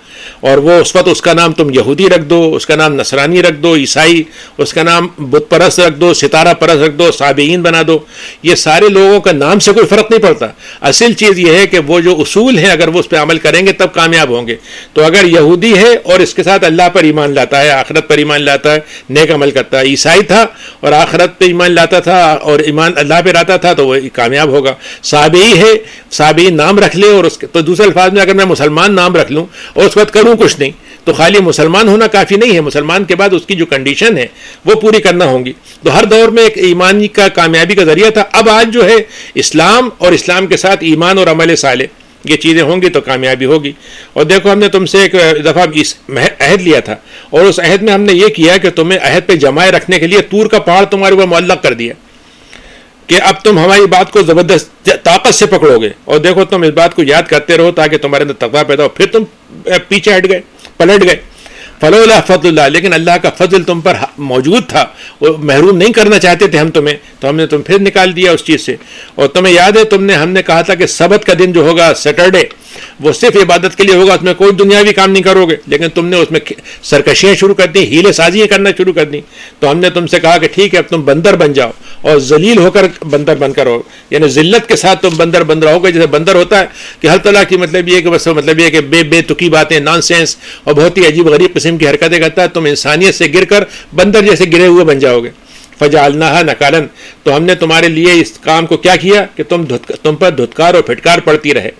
اور وہ اس وقت اس کا نام تم یہودی رکھ دو، اس کا نام نصرانی رکھ دو، عیسائی، اس کا نام بت پرست رکھ دو، ستارہ پرست رکھ دو، صابئین بنا دو، یہ سارے لوگوں کا نام سے کوئی فرق نہیں پڑتا. اصل چیز یہ ہے کہ وہ جو اصول ہیں اگر وہ اس پہ عمل کریں گے تب کامیاب ہوں گے. تو اگر یہودی ہے اور اس کے ساتھ اللہ پر ایمان لاتا ہے، آخرت پر ایمان لاتا ہے، نیک عمل کرتا ہے، عیسائی تھا اور آخرت پہ ایمان لاتا تھا اور ایمان اللہ پہ لاتا تھا تو وہ کامیاب ہوگا. صابئی ہے، صابئی نام رکھ لے اور اس کے تو دوسرے الفاظ میں اگر میں مسلمان نام رکھ لوں اور اس وقت کروں کچھ نہیں تو خالی مسلمان ہونا کافی نہیں ہے، مسلمان کے بعد اس کی جو کنڈیشن ہے وہ پوری کرنا ہوں گی. تو ہر دور میں ایک ایمانی کا کامیابی کا ذریعہ تھا. اب آج جو ہے اسلام اور اسلام کے ساتھ ایمان اور عمل صالح یہ چیزیں ہوں گی تو کامیابی ہوگی. اور دیکھو ہم نے تم سے ایک دفعہ عہد لیا تھا اور اس عہد میں ہم نے یہ کیا کہ تمہیں عہد پہ جمائے رکھنے کے لیے طور کا پہاڑ تمہارے اوپر معلق کر دیا کہ اب تم ہماری بات کو زبردست طاقت سے پکڑو گے. اور دیکھو تم اس بات کو یاد کرتے رہو تاکہ تمہارے اندر تقویٰ پیدا ہو. پھر تم پیچھے ہٹ گئے، پلٹ گئے. فلولا فضل اللہ، لیکن اللہ کا فضل تم پر موجود تھا، وہ محروم نہیں کرنا چاہتے تھے ہم تمہیں، تو ہم نے تم پھر نکال دیا اس چیز سے. اور تمہیں یاد ہے ہم نے کہا تھا کہ سبت کا دن جو ہوگا سیٹرڈے وہ صرف عبادت کے لیے ہوگا، اس میں کوئی دنیاوی کام نہیں کرو گے. لیکن تم نے اس میں سرکشیاں شروع کر دی، ہیلے سازیاں کرنا شروع کر دی. تو ہم نے تم سے کہا کہ ٹھیک ہے اب تم بندر بن جاؤ اور ذلیل ہو کر بندر بن کر رہو، یعنی ذلت کے ساتھ تم بندر بن رہو گے. جیسے بندر ہوتا ہے کہ ہر طرح کی مطلب یہ کہ بس مطلب یہ کہ بے تکی باتیں، نان سینس اور بہت ہی عجیب غریب قسم کی حرکتیں کرتا ہے، تم انسانیت سے گر کر بندر جیسے گرے ہوئے بن جاؤ گے. فجعلناها نکالا، تو ہم نے تمہارے لیے اس کام کو کیا کیا کہ تم پر دھتکار اور پھٹکار پڑتی رہے،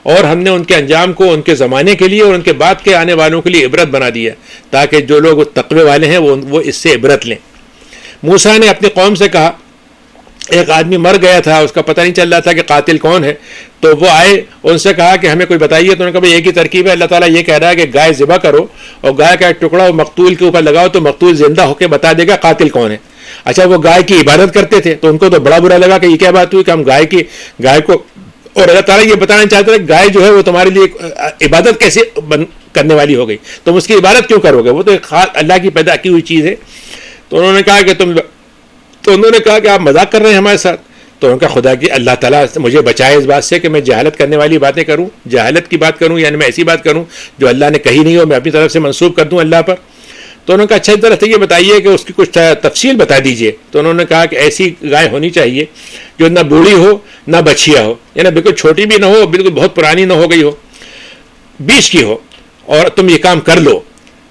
اور ہم نے ان کے انجام کو ان کے زمانے کے لیے اور ان کے بعد کے آنے والوں کے لیے عبرت بنا دیا تاکہ جو لوگ تقوی والے ہیں وہ اس سے عبرت لیں. موسیٰ نے اپنی قوم سے کہا، ایک آدمی مر گیا تھا، اس کا پتہ نہیں چل رہا تھا کہ قاتل کون ہے، تو وہ آئے، ان سے کہا کہ ہمیں کوئی بتائیے. تو انہوں نے کہا بھائی ایک ہی ترکیب ہے، اللہ تعالیٰ یہ کہہ رہا ہے کہ گائے ذبح کرو اور گائے کا ایک ٹکڑا مقتول کے اوپر لگاؤ تو مقتول زندہ ہو کے بتا دے گا قاتل کون ہے. اچھا وہ گائے کی عبادت کرتے تھے تو ان کو تو بڑا برا لگا کہ یہ کیا بات ہوئی کہ ہم گائے کو، اور اللہ تعالیٰ یہ بتانا چاہتے ہیں گائے جو ہے وہ تمہارے لیے عبادت کیسے کرنے والی ہو گئی، تم اس کی عبادت کیوں کرو گے، وہ تو ایک اللہ کی پیدا کی ہوئی چیز ہے. تو انہوں نے کہا کہ آپ مذاق کر رہے ہیں ہمارے ساتھ. تو ان کا خدا کی اللہ تعالیٰ مجھے بچائے اس بات سے کہ میں جہالت کرنے والی باتیں کروں، جہالت کی بات کروں، یعنی میں ایسی بات کروں جو اللہ نے کہی نہیں ہو، میں اپنی طرف سے منسوب کر دوں اللہ پر. تو انہوں نے کہا اچھا اس طرح سے یہ بتائیے کہ اس کی کچھ تفصیل بتا دیجئے. تو انہوں نے کہا کہ ایسی گائے ہونی چاہیے جو نہ بوڑھی ہو نہ بچیا ہو، یعنی بالکل چھوٹی بھی نہ ہو، بالکل بہت پرانی نہ ہو گئی ہو، بیچ کی ہو، اور تم یہ کام کر لو.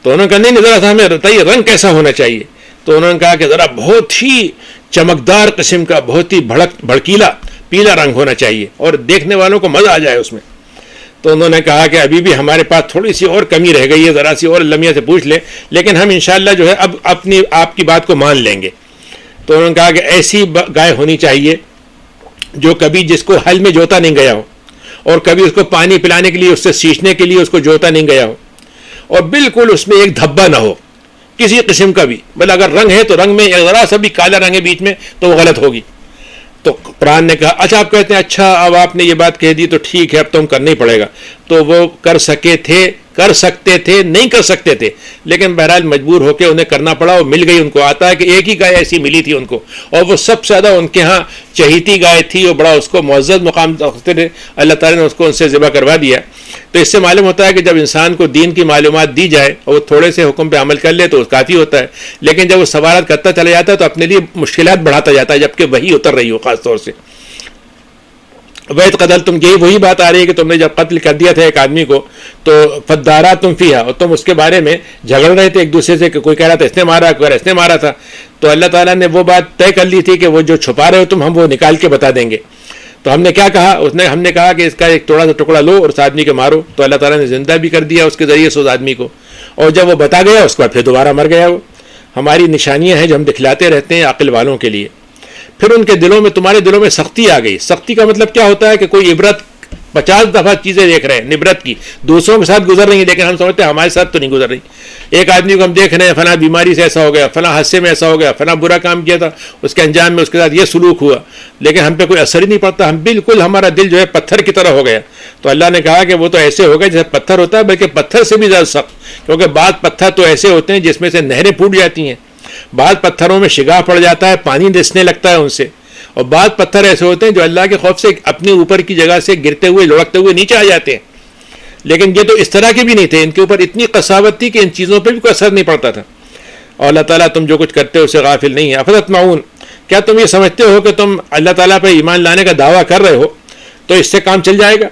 تو انہوں نے کہا نہیں ذرا سا ہمیں بتائیے رنگ کیسا ہونا چاہیے. تو انہوں نے کہا کہ ذرا بہت ہی چمکدار قسم کا، بہت ہی بھڑکیلا پیلا رنگ ہونا چاہیے اور دیکھنے والوں کو مزہ آ جائے اس میں. تو انہوں نے کہا کہ ابھی بھی ہمارے پاس تھوڑی سی اور کمی رہ گئی ہے، ذرا سی اور لمیہ سے پوچھ لیں، لیکن ہم انشاءاللہ جو ہے اب آپ کی بات کو مان لیں گے. تو انہوں نے کہا کہ ایسی گائے ہونی چاہیے جو کبھی جس کو حل میں جوتا نہیں گیا ہو اور کبھی اس کو پانی پلانے کے لیے، اس سے سینچنے کے لیے اس کو جوتا نہیں گیا ہو، اور بالکل اس میں ایک دھبا نہ ہو کسی قسم کا بھی. بل اگر رنگ ہے تو رنگ میں ذرا سا بھی کالا رنگ ہے بیچ میں تو وہ غلط ہوگی. تو قرآن نے کہا اچھا آپ کہتے ہیں اچھا اب آپ نے یہ بات کہہ دی تو ٹھیک ہے اب تو ہم کرنا ہی پڑے گا. تو وہ کر سکتے تھے نہیں کر سکتے تھے، لیکن بہرحال مجبور ہو کے انہیں کرنا پڑا اور مل گئی. ان کو آتا ہے کہ ایک ہی گائے ایسی ملی تھی ان کو، اور وہ سب سے زیادہ ان کے ہاں چہیتی گائے تھی اور بڑا اس کو معزز مقام رکھتے تھے. اللہ تعالیٰ نے اس کو ان سے ذبح کروا دیا. تو اس سے معلوم ہوتا ہے کہ جب انسان کو دین کی معلومات دی جائے اور وہ تھوڑے سے حکم پہ عمل کر لے تو کافی ہوتا ہے، لیکن جب وہ سوالات کرتا چلا جاتا ہے تو اپنے لیے مشکلات بڑھاتا جاتا ہے، جبکہ وہی اتر رہی ہو. خاص طور سے وَإِذْ قَتَلْتُمْ، یہی وہی بات آ رہی ہے کہ تم نے جب قتل کر دیا تھا ایک آدمی کو تو فَدَّارَأْتُمْ فِيهَا، اور تم اس کے بارے میں جھگڑ رہے تھے ایک دوسرے سے کہ کوئی کہہ رہا تھا اس نے مارا، کوئی اس نے مارا تھا. تو اللہ تعالیٰ نے وہ بات طے کر لی تھی کہ وہ جو چھپا رہے ہو ہم وہ نکال کے بتا دیں گے. تو ہم نے کیا کہا، ہم نے کہا کہ اس کا ایک تھوڑا سا ٹکڑا لو اور اس آدمی کو مارو. تو اللہ تعالیٰ نے زندہ بھی کر دیا اس کے ذریعے سے اس آدمی کو، اور جب وہ بتا گیا اس کے بعد پھر دوبارہ مر گیا. وہ ہماری نشانیاں ہیں جو ہم دکھلاتے رہتے ہیں عقل والوں کے لیے. پھر ان کے دلوں میں، تمہارے دلوں میں سختی آ گئی. سختی کا مطلب کیا ہوتا ہے کہ کوئی عبرت 50 دفعہ چیزیں دیکھ رہے ہیں نبرت کی، دوسروں کے ساتھ گزر رہی ہیں لیکن ہم سمجھتے ہیں ہمارے ساتھ تو نہیں گزر رہی. ایک آدمی کو ہم دیکھ رہے ہیں فلاں بیماری سے ایسا ہو گیا، فلاں حادثے میں ایسا ہو گیا، فلاں برا کام کیا تھا اس کے انجام میں اس کے ساتھ یہ سلوک ہوا، لیکن ہم پہ کوئی اثر ہی نہیں پڑتا. ہم بالکل، ہمارا دل جو ہے پتھر کی طرح ہو گیا. تو اللہ نے کہا کہ وہ تو ایسے ہو گئے جیسے پتھر ہوتا ہے، بلکہ پتھر سے بھی زیادہ سخت، کیونکہ بعض پتھر تو ایسے ہوتے ہیں جس میں سے نہریں پھوٹ جاتی ہیں، بعض پتھروں میں شگاف پڑ جاتا ہے، پانی رسنے لگتا ہے ان سے، اور بعض پتھر ایسے ہوتے ہیں جو اللہ کے خوف سے اپنے اوپر کی جگہ سے گرتے ہوئے لڑکتے ہوئے نیچے آ جاتے ہیں. لیکن یہ تو اس طرح کے بھی نہیں تھے، ان کے اوپر اتنی قساوت تھی کہ ان چیزوں پہ بھی کوئی اثر نہیں پڑتا تھا. اور اللہ تعالیٰ تم جو کچھ کرتے ہو اسے غافل نہیں ہے. افتطمعون، کیا تم یہ سمجھتے ہو کہ تم اللہ تعالیٰ پہ ایمان لانے کا دعویٰ کر رہے ہو تو اس سے کام چل جائے گا؟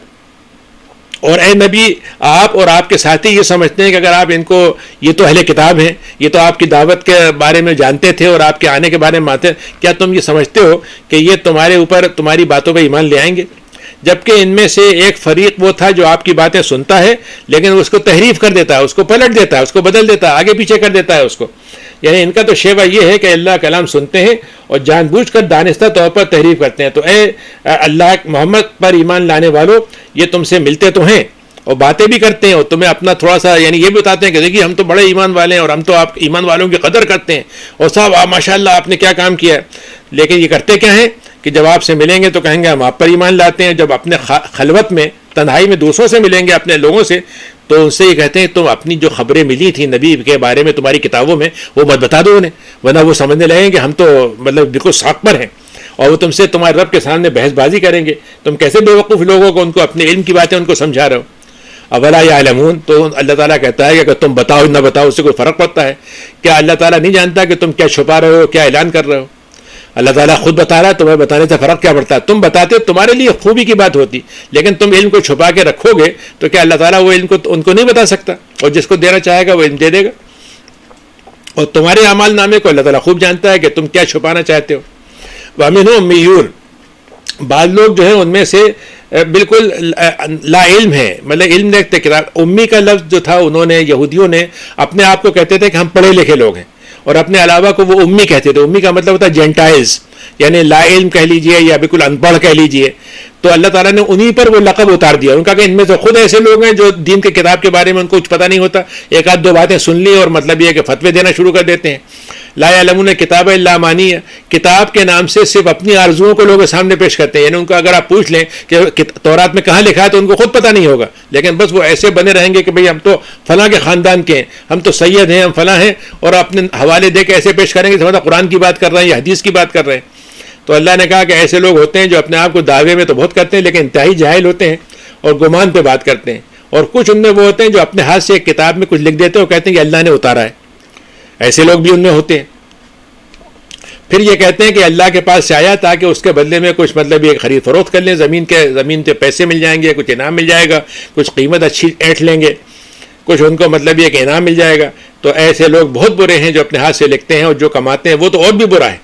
اور اے نبی، آپ اور آپ کے ساتھی یہ سمجھتے ہیں کہ اگر آپ ان کو، یہ تو اہل کتاب ہیں، یہ تو آپ کی دعوت کے بارے میں جانتے تھے اور آپ کے آنے کے بارے میں مانتے، کیا تم یہ سمجھتے ہو کہ یہ تمہارے اوپر تمہاری باتوں پہ ایمان لے آئیں گے؟ جبکہ ان میں سے ایک فریق وہ تھا جو آپ کی باتیں سنتا ہے لیکن اس کو تحریف کر دیتا ہے، اس کو پلٹ دیتا ہے، اس کو بدل دیتا ہے، آگے پیچھے کر دیتا ہے اس کو. یعنی ان کا تو شیوہ یہ ہے کہ اللہ کا کلام سنتے ہیں اور جان بوجھ کر دانستہ طور پر تحریف کرتے ہیں. تو اے اللہ محمد پر ایمان لانے والوں، یہ تم سے ملتے تو ہیں اور باتیں بھی کرتے ہیں اور تمہیں اپنا تھوڑا سا یعنی یہ بھی بتاتے ہیں کہ دیکھیے ہم تو بڑے ایمان والے ہیں اور ہم تو آپ ایمان والوں کی قدر کرتے ہیں اور صاحب ماشاء اللہ آپ نے کیا کام کیا ہے. لیکن یہ کرتے کیا ہیں کہ جب آپ سے ملیں گے تو کہیں گے ہم آپ پر ایمان لاتے ہیں. جب اپنے خلوت میں، تنہائی میں دوسروں سے ملیں گے، اپنے لوگوں سے، تو ان سے یہ کہتے ہیں تم اپنی جو خبریں ملی تھیں نبی کے بارے میں تمہاری کتابوں میں وہ مت بتا دو انہیں، ورنہ وہ سمجھنے لگیں کہ ہم تو مطلب بالکل ساق پر ہیں اور وہ تم سے تمہارے رب کے سامنے بحث بازی کریں گے. تم کیسے بے وقوف لوگوں کو ان کو اپنے علم کی باتیں ان کو سمجھا رہے ہو. اولا یعلمون، تو اللہ تعالیٰ کہتا ہے کہ اگر تم بتاؤ نہ بتاؤ اس سے کوئی فرق پڑتا ہے؟ کیا اللہ تعالیٰ نہیں جانتا کہ تم کیا چھپا رہے ہو، کیا اعلان کر رہے ہو؟ اللہ تعالیٰ خود بتا رہا ہے، تمہیں بتانے سے فرق کیا پڑتا ہے؟ تم بتاتے تمہارے لیے خوبی کی بات ہوتی، لیکن تم علم کو چھپا کے رکھو گے تو کیا اللہ تعالیٰ وہ علم کو ان کو نہیں بتا سکتا؟ اور جس کو دینا چاہے گا وہ علم دے دے گا. اور تمہارے اعمال نامے کو اللہ تعالیٰ خوب جانتا ہے کہ تم کیا چھپانا چاہتے ہو. وَمِنْهُمْ أُمِّيُّونَ، بعض لوگ جو ہیں ان میں سے بالکل لا علم ہے، مطلب علم دیکھتے کتاب. امی کا لفظ جو تھا انہوں نے، یہودیوں نے اپنے آپ کو کہتے تھے کہ ہم پڑھے لکھے لوگ ہیں اور اپنے علاوہ کو وہ امی کہتے تھے. امی کا مطلب ہوتا ہے جینٹائلز، یعنی لا علم کہہ لیجئے یا بالکل ان پڑھ کہہ لیجئے. تو اللہ تعالیٰ نے انہی پر وہ لقب اتار دیا. ان کا کہ ان میں سے خود ایسے لوگ ہیں جو دین کے کتاب کے بارے میں ان کو کچھ پتہ نہیں ہوتا، ایک آدھ دو باتیں سن لی اور مطلب یہ کہ فتوے دینا شروع کر دیتے ہیں. لا یعلمون کتاب الا امانی، کتاب کے نام سے صرف اپنی آرزوؤں کو لوگوں کے سامنے پیش کرتے ہیں. یعنی ان کو اگر آپ پوچھ لیں کہ تورات میں کہاں لکھا ہے تو ان کو خود پتہ نہیں ہوگا، لیکن بس وہ ایسے بنے رہیں گے کہ بھئی ہم تو فلاں کے خاندان کے ہیں، ہم تو سید ہیں، ہم فلاں ہیں، اور اپنے حوالے دے کے ایسے پیش کریں گے سمجھا قرآن کی بات کر رہے ہیں یا حدیث کی بات کر رہے ہیں. تو اللہ نے کہا کہ ایسے لوگ ہوتے ہیں جو اپنے آپ کو دعوے میں تو بہت کرتے ہیں لیکن انتہائی جاہل ہوتے ہیں اور گمان پہ بات کرتے ہیں. اور کچھ ان میں وہ ہوتے ہیں جو اپنے ہاتھ سے ایک کتاب میں کچھ لکھ دیتے ہیں اور کہتے ہیں کہ اللہ نے اتارا ہے. ایسے لوگ بھی ان میں ہوتے ہیں. پھر یہ کہتے ہیں کہ اللہ کے پاس سے آیا تاکہ اس کے بدلے میں کچھ مطلب یہ خرید فروخت کر لیں، زمین کے پیسے مل جائیں گے، کچھ انعام مل جائے گا، کچھ قیمت اچھی اینٹ لیں گے، کچھ ان کو مطلب یہ کہ انعام مل جائے گا. تو ایسے لوگ بہت برے ہیں جو اپنے ہاتھ سے لکھتے ہیں اور جو کماتے ہیں وہ تو اور بھی برا ہے.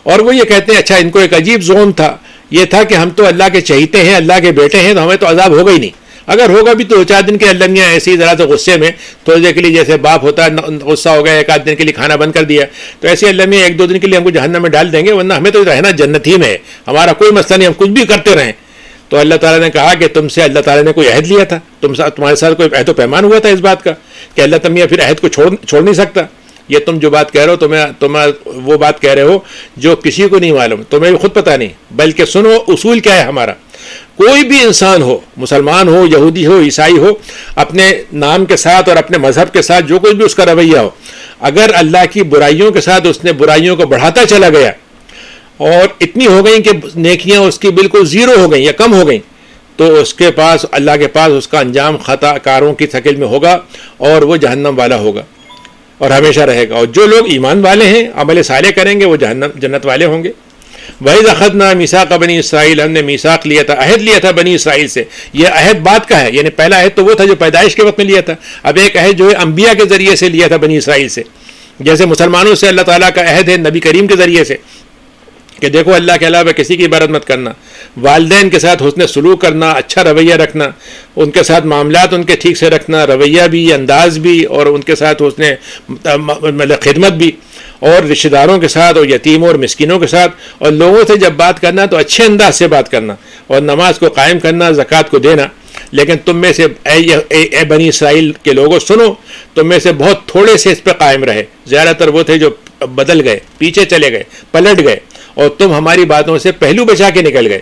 اور وہ یہ کہتے ہیں اچھا ان کو ایک عجیب زون تھا، یہ تھا کہ ہم تو اللہ کے چہیتے ہیں، اللہ کے بیٹے ہیں، تو ہمیں تو عذاب ہوگا ہی نہیں. اگر ہوگا بھی تو 2-4 دن کے اللہ میاں ایسے ہی ذرا سے غصے میں تھوڑی دیر کے لیے، جیسے باپ ہوتا ہے غصہ ہو گیا 1 آدھ دن کے لیے کھانا بند کر دیا، تو ایسے اللہ میاں 1-2 دن کے لیے ہم کو جہنم میں ڈال دیں گے، ورنہ ہمیں تو رہنا جنت ہی میں ہے، ہمارا کوئی مسئلہ نہیں، ہم کچھ بھی کرتے رہیں. تو اللہ تعالیٰ نے کہا کہ تم سے اللہ تعالیٰ نے کوئی عہد لیا تھا، تمہارے ساتھ کوئی عہد و پیمان ہوا تھا اس بات کا کہ اللہ تعالیٰ پھر عہد کو چھوڑ نہیں سکتا. یہ تم جو بات کہہ رہے ہو تم وہ بات کہہ رہے ہو جو کسی کو نہیں معلوم، تمہیں بھی خود پتہ نہیں. بلکہ سنو اصول کیا ہے ہمارا. کوئی بھی انسان ہو، مسلمان ہو، یہودی ہو، عیسائی ہو، اپنے نام کے ساتھ اور اپنے مذہب کے ساتھ جو کوئی بھی اس کا رویہ ہو، اگر اللہ کی برائیوں کے ساتھ اس نے برائیوں کو بڑھاتا چلا گیا اور اتنی ہو گئیں کہ نیکیاں اس کی بالکل زیرو ہو گئیں یا کم ہو گئیں، تو اس کے پاس اللہ کے پاس اس کا انجام خطا کاروں کی شکل میں ہوگا اور وہ جہنم والا ہوگا اور ہمیشہ رہے گا. اور جو لوگ ایمان والے ہیں، عمل صالح کریں گے، وہ جنت والے ہوں گے. وَإِذْ أَخَذْنَا مِيثَاقَ بَنِي إِسرَائِيلَ، ہم نے میثاق لیا تھا، عہد لیا تھا بنی اسرائیل سے. یہ عہد بات کا ہے، یعنی پہلا عہد تو وہ تھا جو پیدائش کے وقت میں لیا تھا. اب ایک عہد جو ہے انبیاء کے ذریعے سے لیا تھا بنی اسرائیل سے. جیسے مسلمانوں سے اللہ تعالیٰ کا عہد ہے نبی کریم کے ذریعے سے کہ دیکھو اللہ کے علاوہ کسی کی عبادت مت کرنا، والدین کے ساتھ حسن سلوک کرنا، اچھا رویہ رکھنا، ان کے ساتھ معاملات ان کے ٹھیک سے رکھنا، رویہ بھی، انداز بھی، اور ان کے ساتھ حسن مطلب خدمت بھی، اور رشتہ داروں کے ساتھ اور یتیموں اور مسکینوں کے ساتھ، اور لوگوں سے جب بات کرنا تو اچھے انداز سے بات کرنا، اور نماز کو قائم کرنا، زکوٰۃ کو دینا. لیکن تم میں سے اے بنی اسرائیل کے لوگوں سنو، تم میں سے بہت تھوڑے سے اس پہ قائم رہے، زیادہ تر وہ تھے جو بدل گئے، پیچھے چلے گئے، پلٹ گئے، اور تم ہماری باتوں سے پہلو بچا کے نکل گئے.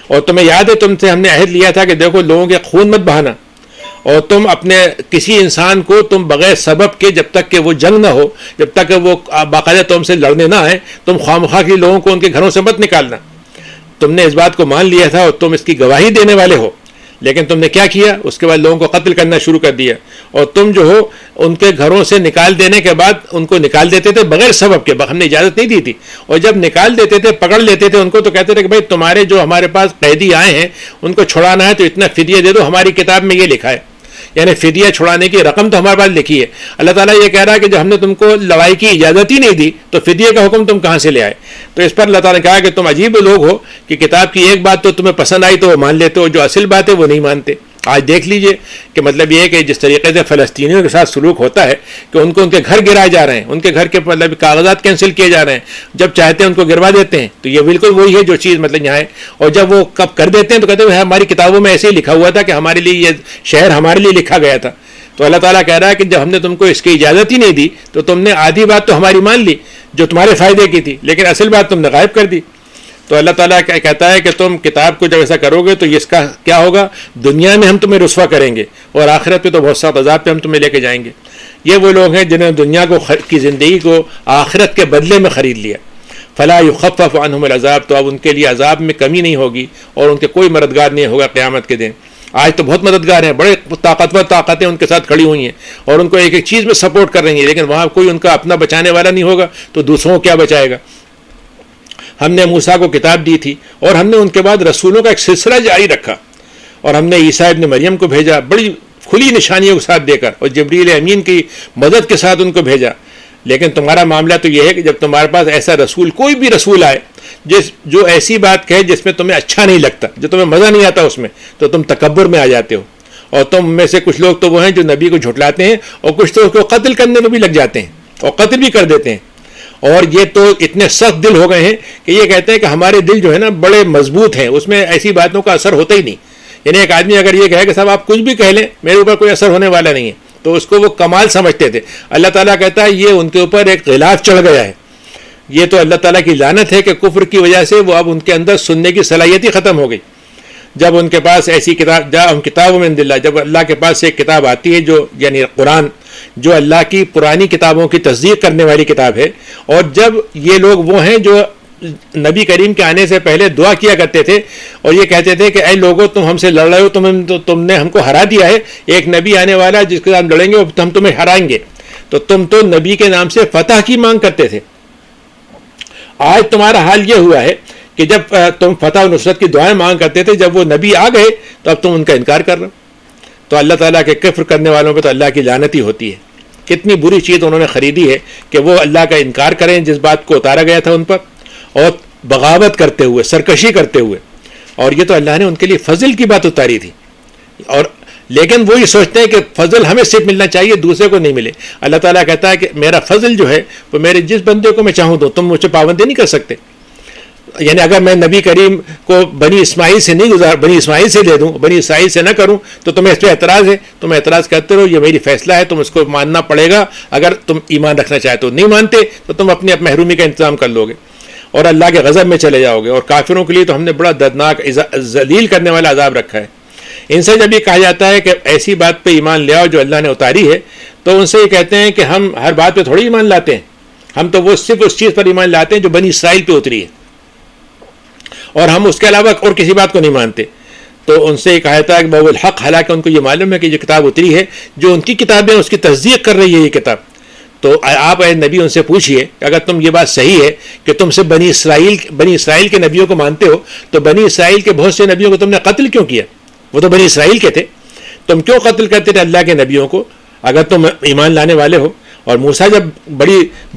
اور تمہیں یاد ہے تم سے ہم نے عہد لیا تھا کہ دیکھو لوگوں کے خون مت بہانا، اور تم اپنے کسی انسان کو تم بغیر سبب کے، جب تک کہ وہ جنگ نہ ہو، جب تک کہ وہ باقاعدہ تم سے لڑنے نہ آئے، تم خواہ کی لوگوں کو ان کے گھروں سے مت نکالنا. تم نے اس بات کو مان لیا تھا اور تم اس کی گواہی دینے والے ہو. لیکن تم نے کیا کیا؟ اس کے بعد لوگوں کو قتل کرنا شروع کر دیا، اور تم جو ہو ان کے گھروں سے نکال دینے کے بعد ان کو نکال دیتے تھے بغیر سبب کے، ہم نے اجازت نہیں دی تھی، اور جب نکال دیتے تھے پکڑ لیتے تھے ان کو تو کہتے تھے کہ بھائی تمہارے جو ہمارے پاس قیدی آئے ہیں ان کو چھڑانا ہے تو اتنا فدیہ دے دو، ہماری کتاب میں یہ لکھا ہے، یعنی فدیہ چھڑانے کی رقم تو ہمارے پاس لکھی ہے۔ اللہ تعالیٰ یہ کہہ رہا ہے کہ جب ہم نے تم کو لڑائی کی اجازت ہی نہیں دی تو فدیہ کا حکم تم کہاں سے لے آئے؟ تو اس پر اللہ تعالیٰ نے کہا کہ تم عجیب لوگ ہو کہ کتاب کی ایک بات تو تمہیں پسند آئی تو وہ مان لیتے ہو، جو اصل بات ہے وہ نہیں مانتے۔ آج دیکھ لیجئے کہ مطلب یہ ہے کہ جس طریقے سے فلسطینیوں کے ساتھ سلوک ہوتا ہے کہ ان کو ان کے گھر گرائے جا رہے ہیں، ان کے گھر کے مطلب کاغذات کینسل کیے جا رہے ہیں، جب چاہتے ہیں ان کو گروا دیتے ہیں، تو یہ بالکل وہی ہے جو چیز مطلب یہاں ہے، اور جب وہ کب کر دیتے ہیں تو کہتے ہیں ہماری کتابوں میں ایسے ہی لکھا ہوا تھا کہ ہمارے لیے یہ شہر ہمارے لیے لکھا گیا تھا۔ تو اللہ تعالیٰ کہہ رہا ہے کہ جب ہم نے تم کو اس کی اجازت ہی نہیں دی تو تم نے آدھی بات تو ہماری مان لی جو تمہارے فائدے کی تھی، لیکن اصل بات تم نے غائب کر دی۔ تو اللہ تعالیٰ کہتا ہے کہ تم کتاب کو جب ایسا کرو گے تو اس کا کیا ہوگا؟ دنیا میں ہم تمہیں رسوا کریں گے، اور آخرت پہ تو بہت سخت عذاب پہ ہم تمہیں لے کے جائیں گے۔ یہ وہ لوگ ہیں جنہوں نے دنیا کی زندگی کو آخرت کے بدلے میں خرید لیا۔ فلا یخفف عنہم العذاب، تو اب ان کے لیے عذاب میں کمی نہیں ہوگی اور ان کے کوئی مددگار نہیں ہوگا قیامت کے دن۔ آج تو بہت مددگار ہیں، بڑے طاقتور طاقتیں ان کے ساتھ کھڑی ہوئی ہیں اور ان کو ایک ایک چیز میں سپورٹ کر رہی ہیں، لیکن وہاں کوئی ان کا اپنا بچانے والا نہیں ہوگا تو دوسروں کو کیا بچائے گا؟ ہم نے موسیٰ کو کتاب دی تھی اور ہم نے ان کے بعد رسولوں کا ایک سلسلہ جاری رکھا، اور ہم نے عیسیٰ ابن مریم کو بھیجا بڑی کھلی نشانیوں کے ساتھ دے کر، اور جبریل امین کی مدد کے ساتھ ان کو بھیجا۔ لیکن تمہارا معاملہ تو یہ ہے کہ جب تمہارے پاس ایسا رسول، کوئی بھی رسول آئے جو ایسی بات کہے جس میں تمہیں اچھا نہیں لگتا، جو تمہیں مزہ نہیں آتا اس میں، تو تم تکبر میں آ جاتے ہو، اور تم میں سے کچھ لوگ تو وہ ہیں جو نبی کو جھٹلاتے ہیں، اور کچھ تو اس کو قتل کرنے میں بھی لگ جاتے ہیں اور قتل بھی کر دیتے ہیں۔ اور یہ تو اتنے سخت دل ہو گئے ہیں کہ یہ کہتے ہیں کہ ہمارے دل جو ہے نا بڑے مضبوط ہیں، اس میں ایسی باتوں کا اثر ہوتا ہی نہیں۔ یعنی ایک آدمی اگر یہ کہے کہ صاحب آپ کچھ بھی کہہ لیں میرے اوپر کوئی اثر ہونے والا نہیں ہے، تو اس کو وہ کمال سمجھتے تھے۔ اللہ تعالیٰ کہتا ہے یہ ان کے اوپر ایک غلاف چڑھ گیا ہے، یہ تو اللہ تعالیٰ کی لعنت ہے کہ کفر کی وجہ سے وہ اب ان کے اندر سننے کی صلاحیت ہی ختم ہو گئی۔ جب ان کے پاس ایسی کتاب کتاب من اللہ، جب اللہ کے پاس سے ایک کتاب آتی ہے جو یعنی قرآن، جو اللہ کی پرانی کتابوں کی تصدیق کرنے والی کتاب ہے، اور جب یہ لوگ وہ ہیں جو نبی کریم کے آنے سے پہلے دعا کیا کرتے تھے اور یہ کہتے تھے کہ اے لوگوں تم ہم سے لڑ رہے ہو، تم نے ہم کو ہرا دیا ہے، ایک نبی آنے والا جس کے ساتھ لڑیں گے ہم تمہیں ہرائیں گے، تو تم تو نبی کے نام سے فتح کی مانگ کرتے تھے۔ آج تمہارا حال یہ ہوا ہے کہ جب تم فتح و نصرت کی دعائیں مانگ کرتے تھے، جب وہ نبی آ گئے تو اب تم ان کا انکار کر رہے ہو۔ تو اللہ تعالیٰ کے کفر کرنے والوں پہ تو اللہ کی لعنت ہی ہوتی ہے۔ کتنی بری چیز انہوں نے خریدی ہے کہ وہ اللہ کا انکار کریں جس بات کو اتارا گیا تھا ان پر، اور بغاوت کرتے ہوئے، سرکشی کرتے ہوئے، اور یہ تو اللہ نے ان کے لیے فضل کی بات اتاری تھی، اور لیکن وہ یہ سوچتے ہیں کہ فضل ہمیں صرف ملنا چاہیے، دوسرے کو نہیں ملے۔ اللہ تعالیٰ کہتا ہے کہ میرا فضل جو ہے وہ میرے جس بندے کو میں چاہوں دوں، تم مجھ سے پابندی نہیں کر سکتے۔ یعنی اگر میں نبی کریم کو بنی اسماعیل سے نہیں بنی اسماعیل سے دے دوں، بنی اسرائیل سے نہ کروں، تو تمہیں اس پہ اعتراض ہے، تم اعتراض کرتے رہو، یہ میری فیصلہ ہے، تم اس کو ماننا پڑے گا۔ اگر تم ایمان رکھنا چاہتے ہو، نہیں مانتے تو تم اپنی محرومی کا انتظام کر لو گے اور اللہ کے غضب میں چلے جاؤ گے۔ اور کافروں کے لیے تو ہم نے بڑا دردناک ذلیل کرنے والا عذاب رکھا ہے۔ ان سے جب یہ کہا جاتا ہے کہ ایسی بات پہ ایمان لے آؤ جو اللہ نے اتاری ہے، تو ان سے یہ کہتے ہیں کہ ہم ہر بات پہ تھوڑی ایمان لاتے ہیں، ہم تو وہ صرف اس چیز پر ایمان لاتے ہیں جو بنی اسرائیل پہ اتری ہے، اور ہم اس کے علاوہ اور کسی بات کو نہیں مانتے۔ تو ان سے یہ کہا جاتا ہے کہ باب الحق، حالانکہ ان کو یہ معلوم ہے کہ یہ کتاب اتری ہے، جو ان کی کتابیں اس کی تصدیق کر رہی ہے یہ کتاب۔ تو آپ اے نبی ان سے پوچھئے کہ اگر تم یہ بات صحیح ہے کہ تم سے بنی اسرائیل کے نبیوں کو مانتے ہو، تو بنی اسرائیل کے بہت سے نبیوں کو تم نے قتل کیوں کیا؟ وہ تو بنی اسرائیل کے تھے، تم کیوں قتل کرتے تھے اللہ کے نبیوں کو اگر تم ایمان لانے والے ہو؟ اور موسیٰ جب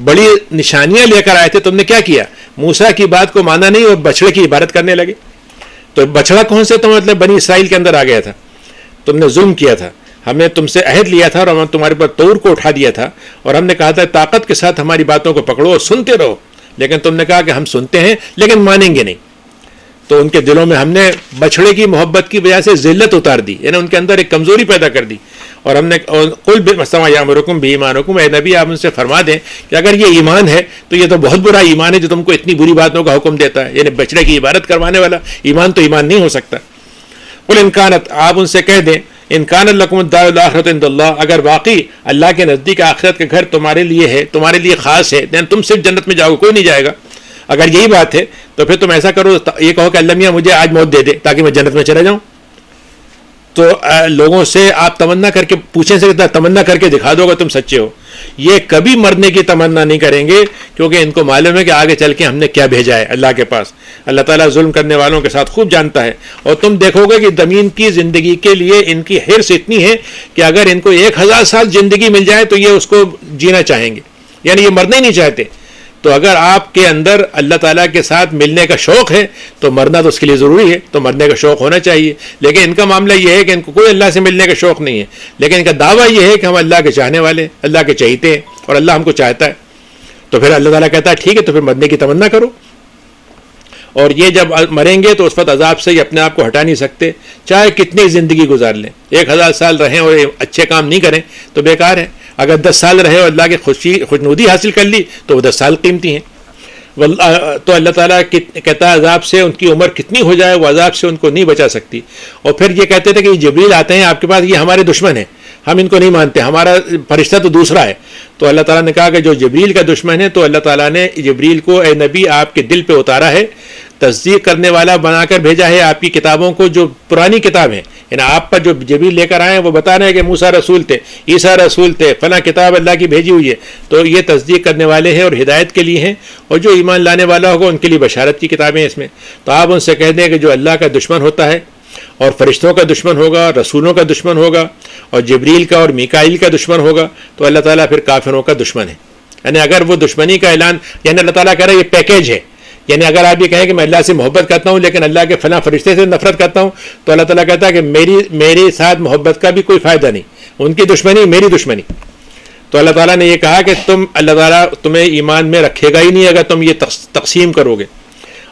بڑی نشانیاں لے کر آئے تھے، تم نے کیا کیا؟ موسیٰ کی بات کو مانا نہیں اور بچڑے کی عبادت کرنے لگے۔ تو بچڑا کون سے؟ تو مطلب بنی اسرائیل کے اندر آ گیا تھا، تم نے ظلم کیا تھا، ہم نے تم سے عہد لیا تھا اور ہم نے تمہارے پر طور کو اٹھا دیا تھا، اور ہم نے کہا تھا طاقت کے ساتھ ہماری باتوں کو پکڑو اور سنتے رہو، لیکن تم نے کہا کہ ہم سنتے ہیں لیکن مانیں گے نہیں۔ تو ان کے دلوں میں ہم نے بچڑے کی محبت کی وجہ سے ذلت اتار دی، یعنی ان کے اندر ایک کمزوری پیدا کر دی، اور ہم نے قل بما یامرکم بایمانکم، اے نبی آپ ان سے فرما دیں کہ اگر یہ ایمان ہے تو یہ تو بہت برا ایمان ہے جو تم کو اتنی بری باتوں کا حکم دیتا ہے، یعنی بچڑے کی عبادت کروانے والا ایمان تو ایمان نہیں ہو سکتا۔ قل ان کانت، آپ ان سے کہہ دیں ان کان لکم الدار الاخرۃ عند اللہ، اگر واقعی اللہ کے نزدیک آخرت کا گھر تمہارے لیے ہے، تمہارے لیے خاص ہے، تم صرف جنت میں جاؤ گے، کوئی نہیں جائے گا۔ اگر یہی بات ہے تو پھر تم ایسا کرو، یہ کہو کہ اللہ میاں مجھے آج موت دے دے تاکہ میں جنت میں چلا جاؤں۔ تو لوگوں سے آپ تمنا کر کے پوچھیں سے تمنا کر کے دکھا دو گا تم سچے ہو. یہ کبھی مرنے کی تمنا نہیں کریں گے کیونکہ ان کو معلوم ہے کہ آگے چل کے ہم نے کیا بھیجا ہے اللہ کے پاس. اللہ تعالیٰ ظلم کرنے والوں کے ساتھ خوب جانتا ہے. اور تم دیکھو گے کہ زمین کی زندگی کے لیے ان کی حرص اتنی ہے کہ اگر ان کو 1000 سال زندگی مل جائے تو یہ اس کو جینا چاہیں گے, یعنی یہ مرنا ہی نہیں چاہتے. تو اگر آپ کے اندر اللہ تعالیٰ کے ساتھ ملنے کا شوق ہے تو مرنا تو اس کے لیے ضروری ہے, تو مرنے کا شوق ہونا چاہیے. لیکن ان کا معاملہ یہ ہے کہ ان کو کوئی اللہ سے ملنے کا شوق نہیں ہے, لیکن ان کا دعویٰ یہ ہے کہ ہم اللہ کے چاہنے والے, اللہ کے چاہتے ہیں اور اللہ ہم کو چاہتا ہے. تو پھر اللہ تعالیٰ کہتا ہے ٹھیک ہے تو پھر مرنے کی تمنا کرو. اور یہ جب مریں گے تو اس وقت عذاب سے یہ اپنے آپ کو ہٹا نہیں سکتے, چاہے کتنی زندگی گزار لیں. 1000 سال رہیں اور اچھے کام نہیں کریں تو بیکار ہے. اگر 10 سال رہے اور اللہ کی خوشنودی حاصل کر لی تو وہ 10 سال قیمتی ہیں. تو اللہ تعالیٰ کہتا ہے عذاب سے ان کی عمر کتنی ہو جائے وہ عذاب سے ان کو نہیں بچا سکتی. اور پھر یہ کہتے تھے کہ یہ جبریل آتے ہیں آپ کے پاس, یہ ہمارے دشمن ہیں, ہم ان کو نہیں مانتے, ہمارا فرشتہ تو دوسرا ہے. تو اللہ تعالیٰ نے کہا کہ جو جبریل کا دشمن ہے تو اللہ تعالیٰ نے جبریل کو اے نبی آپ کے دل پہ اتارا ہے, تصدیق کرنے والا بنا کر بھیجا ہے آپ کی کتابوں کو جو پرانی کتاب ہیں. یعنی آپ پر جو جبریل لے کر آئے ہیں وہ بتا رہے ہیں کہ موسیٰ رسول تھے, عیسیٰ رسول تھے, فلاں کتاب اللہ کی بھیجی ہوئی ہے. تو یہ تصدیق کرنے والے ہیں اور ہدایت کے لیے ہیں, اور جو ایمان لانے والا ہوگا ان کے لیے بشارت کی کتابیں اس میں. تو آپ ان سے کہہ دیں کہ جو اللہ کا دشمن ہوتا ہے اور فرشتوں کا دشمن ہوگا, رسولوں کا دشمن ہوگا, اور جبریل کا اور میکائیل کا دشمن ہوگا, تو اللہ تعالیٰ پھر کافروں کا دشمن ہے. یعنی اگر وہ دشمنی کا اعلان, یعنی اللہ تعالیٰ کہہ رہا ہے یہ پیکیج ہے. یعنی اگر آپ یہ کہیں کہ میں اللہ سے محبت کرتا ہوں لیکن اللہ کے فلاں فرشتے سے نفرت کرتا ہوں, تو اللہ تعالیٰ کہتا ہے کہ میری ساتھ محبت کا بھی کوئی فائدہ نہیں, ان کی دشمنی میری دشمنی. تو اللہ تعالیٰ نے یہ کہا کہ اللہ تعالیٰ تمہیں ایمان میں رکھے گا ہی نہیں اگر تم یہ تقسیم کرو گے.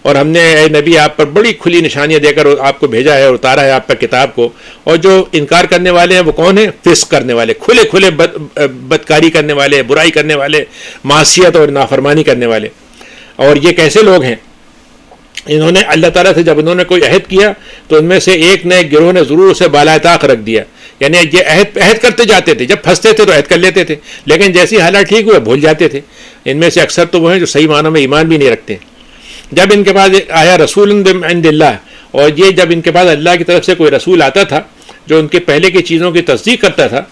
اور ہم نے اے نبی آپ پر بڑی کھلی نشانیاں دے کر آپ کو بھیجا ہے اور اتارا ہے آپ پر کتاب کو. اور جو انکار کرنے والے ہیں وہ کون ہیں؟ فسق کرنے والے, کھلے بدکاری کرنے والے, برائی کرنے والے, معصیت اور نافرمانی کرنے والے. اور یہ کیسے لوگ ہیں؟ انہوں نے اللہ تعالیٰ سے جب انہوں نے کوئی عہد کیا تو ان میں سے ایک گروہ نے ضرور اسے بالائے طاق رکھ دیا. یعنی یہ عہد کرتے جاتے تھے, جب پھنستے تھے تو عہد کر لیتے تھے, لیکن جیسی حالات ٹھیک ہوئے بھول جاتے تھے. ان میں سے اکثر تو وہ ہیں جو صحیح معنوں میں ایمان بھی نہیں رکھتے. جب ان کے پاس آیا رسول من عند اللہ, اور یہ جب ان کے پاس اللہ کی طرف سے کوئی رسول آتا تھا جو ان کے پہلے کی چیزوں کی تصدیق کرتا تھا,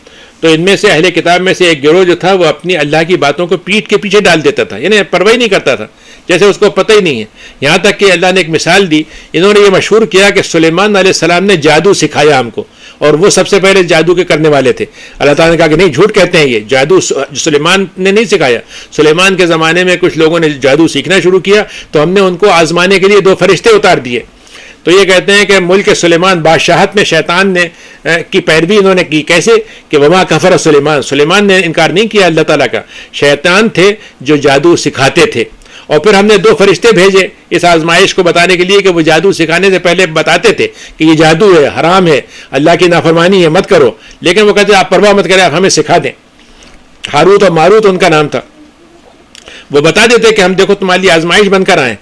تو ان میں سے اہل کتاب میں سے ایک گروہ جو تھا وہ اپنی اللہ کی باتوں کو پیٹھ کے پیچھے ڈال دیتا تھا, یعنی پرواہ نہیں کرتا تھا, جیسے اس کو پتہ ہی نہیں ہے. یہاں تک کہ اللہ نے ایک مثال دی, انہوں نے یہ مشہور کیا کہ سلیمان علیہ السلام نے جادو سکھایا ہم کو, اور وہ سب سے پہلے جادو کے کرنے والے تھے. اللہ تعالیٰ نے کہا کہ نہیں, جھوٹ کہتے ہیں, یہ جادو سلیمان نے نہیں سکھایا. سلیمان کے زمانے میں کچھ لوگوں نے جادو سیکھنا شروع کیا تو ہم نے ان کو آزمانے کے لیے 2 فرشتے اتار دیے. تو یہ کہتے ہیں کہ ملک سلیمان بادشاہت میں شیطان نے کی پیروی انہوں نے کی. کیسے کہ وما کفر سلیمان نے انکار نہیں کیا اللہ تعالیٰ کا, شیطان تھے جو جادو سکھاتے تھے. اور پھر ہم نے 2 فرشتے بھیجے اس آزمائش کو بتانے کے لیے کہ وہ جادو سکھانے سے پہلے بتاتے تھے کہ یہ جادو ہے, حرام ہے, اللہ کی نافرمانی ہے, مت کرو. لیکن وہ کہتے آپ پرواہ مت کریں, آپ ہمیں سکھا دیں. ہاروت اور ماروت ان کا نام تھا. وہ بتا دیتے کہ ہم دیکھو تمہاری آزمائش بن کر آئیں.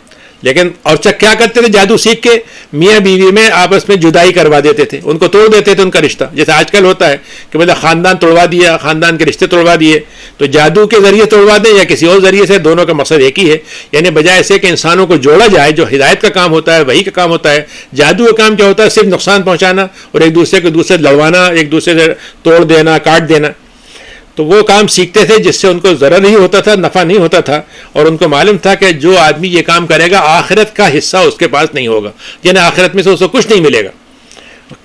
لیکن اور کیا کرتے تھے, جادو سیکھ کے میاں بیوی میں آپس میں جدائی کروا دیتے تھے, ان کو توڑ دیتے تھے ان کا رشتہ. جیسے آج کل ہوتا ہے کہ مطلب خاندان توڑوا دیا, خاندان کے رشتے توڑوا دیے. تو جادو کے ذریعے توڑوا دیں یا کسی اور ذریعے سے, دونوں کا مقصد ایک ہی ہے. یعنی بجائے سے کہ انسانوں کو جوڑا جائے, جو ہدایت کا کام ہوتا ہے وہی کا کام ہوتا ہے, جادو کا کام کیا ہوتا ہے؟ صرف نقصان پہنچانا اور ایک دوسرے سے لڑوانا, ایک دوسرے سے توڑ دینا, کاٹ دینا. تو وہ کام سیکھتے تھے جس سے ان کو ضرر نہیں ہوتا تھا, نفع نہیں ہوتا تھا, اور ان کو معلوم تھا کہ جو آدمی یہ کام کرے گا آخرت کا حصہ اس کے پاس نہیں ہوگا, یعنی آخرت میں سے اس کو کچھ نہیں ملے گا.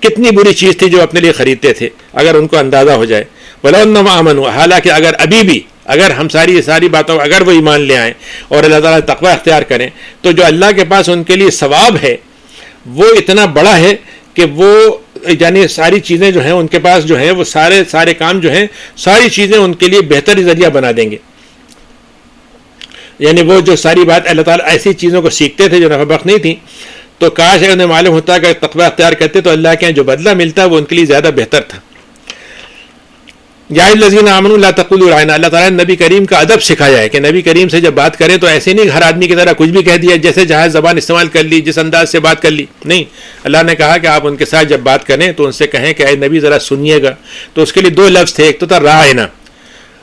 کتنی بری چیز تھی جو اپنے لیے خریدتے تھے اگر ان کو اندازہ ہو جائے. وَلَوْ أَنَّهُمْ آمَنُوا, حالانکہ اگر ابھی بھی اگر ہم ساری باتوں اگر وہ ایمان لے آئیں اور اللہ تعالیٰ تقوی اختیار کریں, تو جو اللہ کے پاس ان کے لیے ثواب ہے وہ اتنا بڑا ہے کہ وہ یعنی ساری چیزیں جو ہیں ان کے پاس جو ہیں وہ سارے کام جو ہیں, ساری چیزیں ان کے لیے بہتر ذریعہ بنا دیں گے. یعنی وہ جو ساری بات اللہ تعالیٰ ایسی چیزوں کو سیکھتے تھے جو نفع بخش نہیں تھیں, تو کاش انہیں معلوم ہوتا کہ تقوی اختیار کرتے تو اللہ کے یہاں جو بدلہ ملتا وہ ان کے لیے زیادہ بہتر تھا. یا الذین آمنوا لا تقولوا رائنا, اللہ تعالیٰ نے نبی کریم کا ادب سکھایا ہے کہ نبی کریم سے جب بات کریں تو ایسے نہیں ہر آدمی کی طرح کچھ بھی کہہ دیا, جیسے جہاز زبان استعمال کر لی, جس انداز سے بات کر لی. نہیں, اللہ نے کہا کہ آپ ان کے ساتھ جب بات کریں تو ان سے کہیں کہ اے نبی ذرا سنیے گا. تو اس کے لیے 2 لفظ تھے, ایک تو تھا رائنا,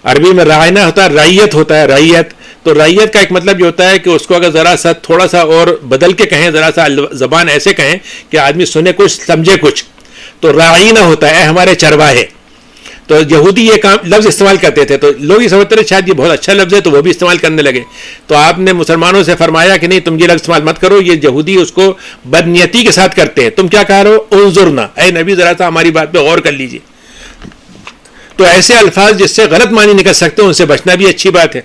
عربی میں رائنا ہوتا ہے, رعیت ہوتا ہے, رعیت. تو رعیت کا ایک مطلب یہ ہوتا ہے کہ اس کو اگر ذرا سا تھوڑا سا اور بدل کے کہیں, ذرا سا زبان ایسے کہیں کہ آدمی سنے کچھ سمجھے کچھ. تو راعینہ ہوتا ہے، اے ہمارے چرواہے. تو یہودی یہ کام لفظ استعمال کرتے تھے، تو لوگ یہ سمجھتے تھے شاید یہ بہت اچھا لفظ ہے تو وہ بھی استعمال کرنے لگے. تو آپ نے مسلمانوں سے فرمایا کہ نہیں تم یہ لفظ استعمال مت کرو، یہ یہودی اس کو بدنیتی کے ساتھ کرتے ہیں. تم کیا کہہ رہے ہو؟ انظرنا، اے نبی ذرا سا ہماری بات پہ غور کر لیجیے. تو ایسے الفاظ جس سے غلط معنی نکل سکتے ہیں ان سے بچنا بھی اچھی بات ہے.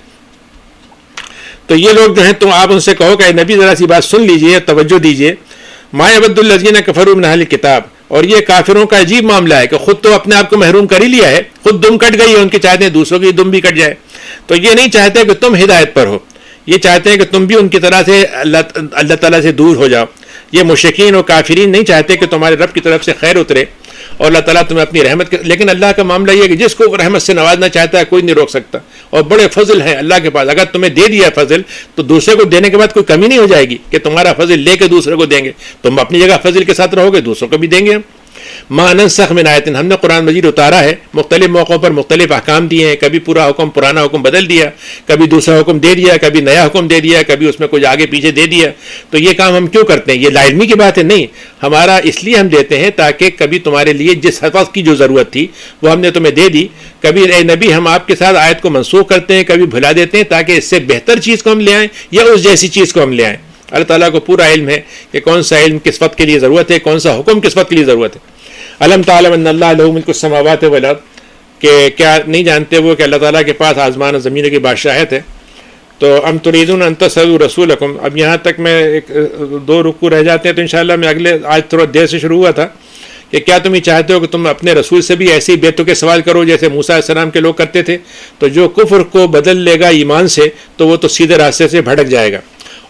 تو یہ لوگ جو ہیں تو آپ ان سے کہو کہ اے نبی ذرا سی بات سن لیجیے، توجہ دیجیے. ما یود الذین کفروا من اہل الکتاب، اور یہ کافروں کا عجیب معاملہ ہے کہ خود تو اپنے آپ کو محروم کر ہی لیا ہے، خود دم کٹ گئی ہے ان کے، چاہتے ہیں دوسروں کی دم بھی کٹ جائے. تو یہ نہیں چاہتے کہ تم ہدایت پر ہو، یہ چاہتے ہیں کہ تم بھی ان کی طرح سے اللہ تعالیٰ سے دور ہو جاؤ. یہ مشرکین اور کافرین نہیں چاہتے کہ تمہارے رب کی طرف سے خیر اترے اور اللہ تعالیٰ تمہیں اپنی رحمت کے، لیکن اللہ کا معاملہ یہ ہے کہ جس کو رحمت سے نوازنا چاہتا ہے کوئی نہیں روک سکتا. اور بڑے فضل ہیں اللہ کے پاس، اگر تمہیں دے دیا فضل تو دوسرے کو دینے کے بعد کوئی کمی نہیں ہو جائے گی کہ تمہارا فضل لے کے دوسرے کو دیں گے. تم اپنی جگہ فضل کے ساتھ رہو گے، دوسروں کو بھی دیں گے. ما ننسخ من آیت، ہم نے قرآن مجید اتارا ہے، مختلف موقعوں پر مختلف احکام دیے ہیں. کبھی پورا حکم پرانا حکم بدل دیا، کبھی دوسرا حکم دے دیا، کبھی نیا حکم دے دیا، کبھی اس میں کچھ آگے پیچھے دے دیا. تو یہ کام ہم کیوں کرتے ہیں؟ یہ لا علمی کی بات ہے نہیں، ہمارا اس لیے ہم دیتے ہیں تاکہ کبھی تمہارے لیے جس حفاظت کی جو ضرورت تھی وہ ہم نے تمہیں دے دی. کبھی اے نبی ہم آپ کے ساتھ آیت کو منسوخ کرتے ہیں، کبھی بھلا دیتے ہیں تاکہ اس سے بہتر چیز کو ہم لے آئیں یا اس جیسی چیز کو ہم لے آئیں. اللہ تعالیٰ کو پورا علم ہے کہ کون سا علم کس وقت کے لیے ضرورت ہے، کون سا حکم کس وقت کے لیے ضرورت ہے. علم تعلم ان اللہ لہ ملک السماوات والارض، کہ کیا نہیں جانتے وہ کہ اللہ تعالیٰ کے پاس آسمان اور زمین کی بادشاہت ہے. تو ام تریدون ان تسألوا رسولکم، اب یہاں تک میں ایک دو رکوع رہ جاتے ہیں تو انشاءاللہ میں اگلے، آج تھوڑا دیر سے شروع ہوا تھا کہ کیا تم یہ چاہتے ہو کہ تم اپنے رسول سے بھی ایسے ہی بے تکے سوال کرو جیسے موسیٰ علیہ السلام کے لوگ کرتے تھے. تو جو کفر کو بدل لے گا ایمان سے تو وہ تو سیدھے راستے سے بھٹک جائے گا.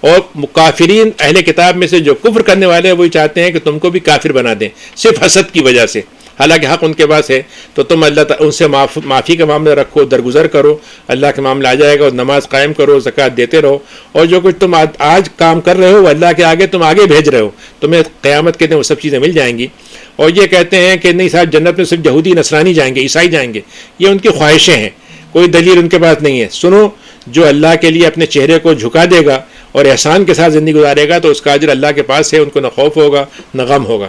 اور کافرین اہل کتاب میں سے جو کفر کرنے والے ہیں وہی چاہتے ہیں کہ تم کو بھی کافر بنا دیں صرف حسد کی وجہ سے، حالانکہ حق ان کے پاس ہے. تو تم اللہ ان سے معافی کا معاملہ رکھو، درگزر کرو، اللہ کا معاملہ آ جائے گا. اور نماز قائم کرو، زکوٰۃ دیتے رہو، اور جو کچھ تم آج کام کر رہے ہو وہ اللہ کے آگے تم آگے بھیج رہے ہو، تمہیں قیامت کے دن وہ سب چیزیں مل جائیں گی. اور یہ کہتے ہیں کہ نہیں صاحب جنت میں صرف یہودی نصرانی جائیں گے، عیسائی جائیں گے، یہ ان کی خواہشیں ہیں، کوئی دلیل ان کے پاس نہیں ہے. سنو، جو اللہ کے لیے اپنے چہرے کو جھکا دے گا اور احسان کے ساتھ زندگی گزارے گا تو اس کا اجر اللہ کے پاس ہے، ان کو نہ خوف ہوگا نہ غم ہوگا.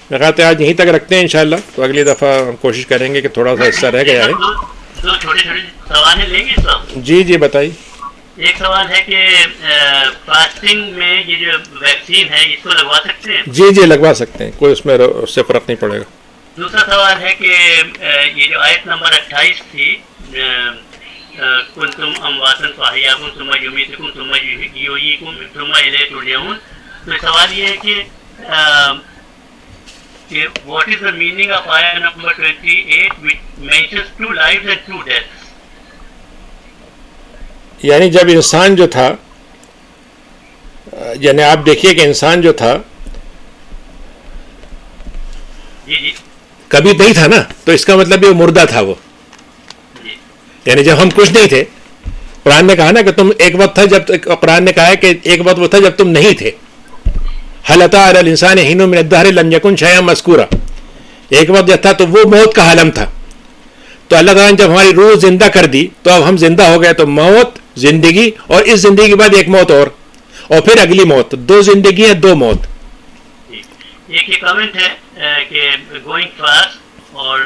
میں کہتے ہیں آج یہیں تک رکھتے ہیں انشاءاللہ، تو اگلی دفعہ ہم کوشش کریں گے کہ تھوڑا سا حصہ رہ گیا ہے. دو چھوٹے چھوٹے سوال ہیں، لیں گے صاحب؟ جی بتائیے. ایک سوال ہے کہ فاسٹنگ میں یہ جو ویکسین ہے اس کو لگوا سکتے ہیں؟ جی لگوا سکتے ہیں، کوئی اس میں اس سے فرق نہیں پڑے گا. دوسرا سوال ہے کہ یہ جو آیت نمبر 28 تھی، کنتم امواتا فاحیاکم ثم یمیتکم ثم یحییکم ثم الیہ ترجعون، تو سوال یہ ہے کہ what is the meaning of ayah number 28 which mentions 2 lives and 2 deaths؟ یعنی جب انسان جو تھا، یعنی آپ دیکھیے کہ انسان جو تھا جی کبھی نہیں تھا نا، تو اس کا مطلب یہ مردہ تھا وہ. یعنی جب ہم کچھ نہیں تھے، قرآن نے کہا نا کہ تم ایک وقت تھا جب، قرآن نے کہا ہے کہ ایک وقت وہ تھا جب تم نہیں تھے. هل أتى على الإنسان حين من الدهر لم يكن شيئا مذكورا، ایک وقت جب تھا تو وہ موت کا عالم تھا. تو اللہ تعالیٰ نے جب ہماری روح زندہ کر دی تو اب ہم زندہ ہو گئے. تو موت، زندگی، اور اس زندگی کے بعد ایک موت اور پھر اگلی موت، دو زندگی ہیں، دو موت. ایک یہ کامنٹ ہے کہ گوئنگ فاسٹ اور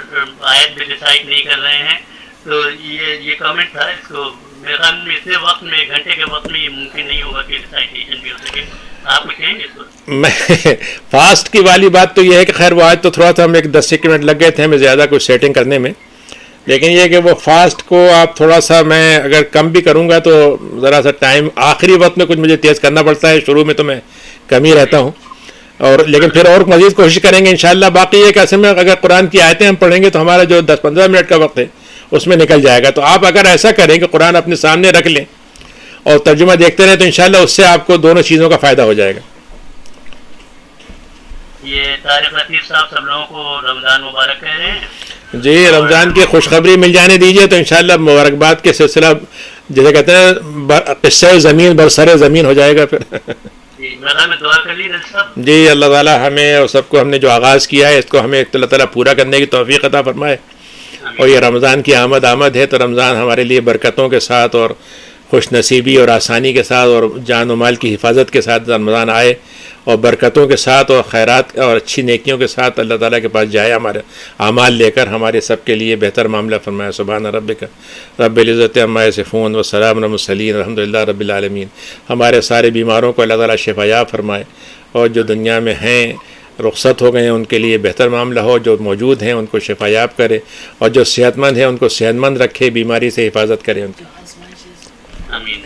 آیت بھی ڈیسائڈ نہیں کر رہے ہیں، تو یہ کامنٹ تھا. اس کو میرے خیال میں اتنے وقت میں، گھنٹے کے وقت میں یہ ممکن نہیں ہوگا کہ ڈیسائڈیشن بھی ہو سکے. آپ کچھ کہیں گے اس کو؟ میں فاسٹ کی والی بات تو یہ ہے کہ خیر وہ آج تو تھوڑا سا ہم ایک 10 منٹ لگ گئے تھے ہمیں زیادہ کچھ سیٹنگ کرنے میں، لیکن یہ کہ وہ فاسٹ کو آپ تھوڑا سا، میں اگر کم بھی کروں گا تو ذرا سا ٹائم آخری وقت میں کچھ مجھے تیز کرنا پڑتا ہے، شروع میں تو میں کم ہی رہتا ہوں. اور لیکن پھر اور مزید کوشش کریں گے انشاءاللہ. باقی یہ کہ اصل میں اگر قرآن کی آیتیں ہم پڑھیں گے تو ہمارا جو 10-15 منٹ کا وقت ہے اس میں نکل جائے گا. تو آپ اگر ایسا کریں کہ قرآن اپنے سامنے رکھ لیں اور ترجمہ دیکھتے رہیں تو انشاءاللہ اس سے آپ کو دونوں چیزوں کا فائدہ ہو جائے گا. یہ طارق لطیف صاحب سب لوگوں کو رمضان مبارک کہہ رہے ہیں. جی رمضان کی خوشخبری مل جانے دیجیے تو انشاءاللہ مبارکباد کے سلسلہ جیسے کہتے ہیں قصہ زمین برسر زمین ہو جائے گا پھر. جی اللہ تعالیٰ ہمیں اور سب کو، ہم نے جو آغاز کیا ہے اس کو ہمیں اللہ تعالیٰ پورا کرنے کی توفیق عطا فرمائے. اور یہ رمضان کی آمد ہے تو رمضان ہمارے لیے برکتوں کے ساتھ اور خوش نصیبی اور آسانی کے ساتھ اور جان و مال کی حفاظت کے ساتھ رمضان آئے اور برکتوں کے ساتھ اور خیرات اور اچھی نیکیوں کے ساتھ اللہ تعالیٰ کے پاس جائے، ہمارے اعمال لے کر ہمارے سب کے لیے بہتر معاملہ فرمائے۔ سبحان ربک رب العزت عما یصفون وسلام علی المرسلین الحمد للہ رب العالمین۔ ہمارے سارے بیماروں کو اللہ تعالیٰ شفا یاب فرمائے، اور جو دنیا میں ہیں رخصت ہو گئے ہیں ان کے لیے بہتر معاملہ ہو، جو موجود ہیں ان کو شفا یاب کرے، اور جو صحت مند ہیں ان کو صحت مند رکھے، بیماری سے حفاظت کرے ان کی۔ آمین۔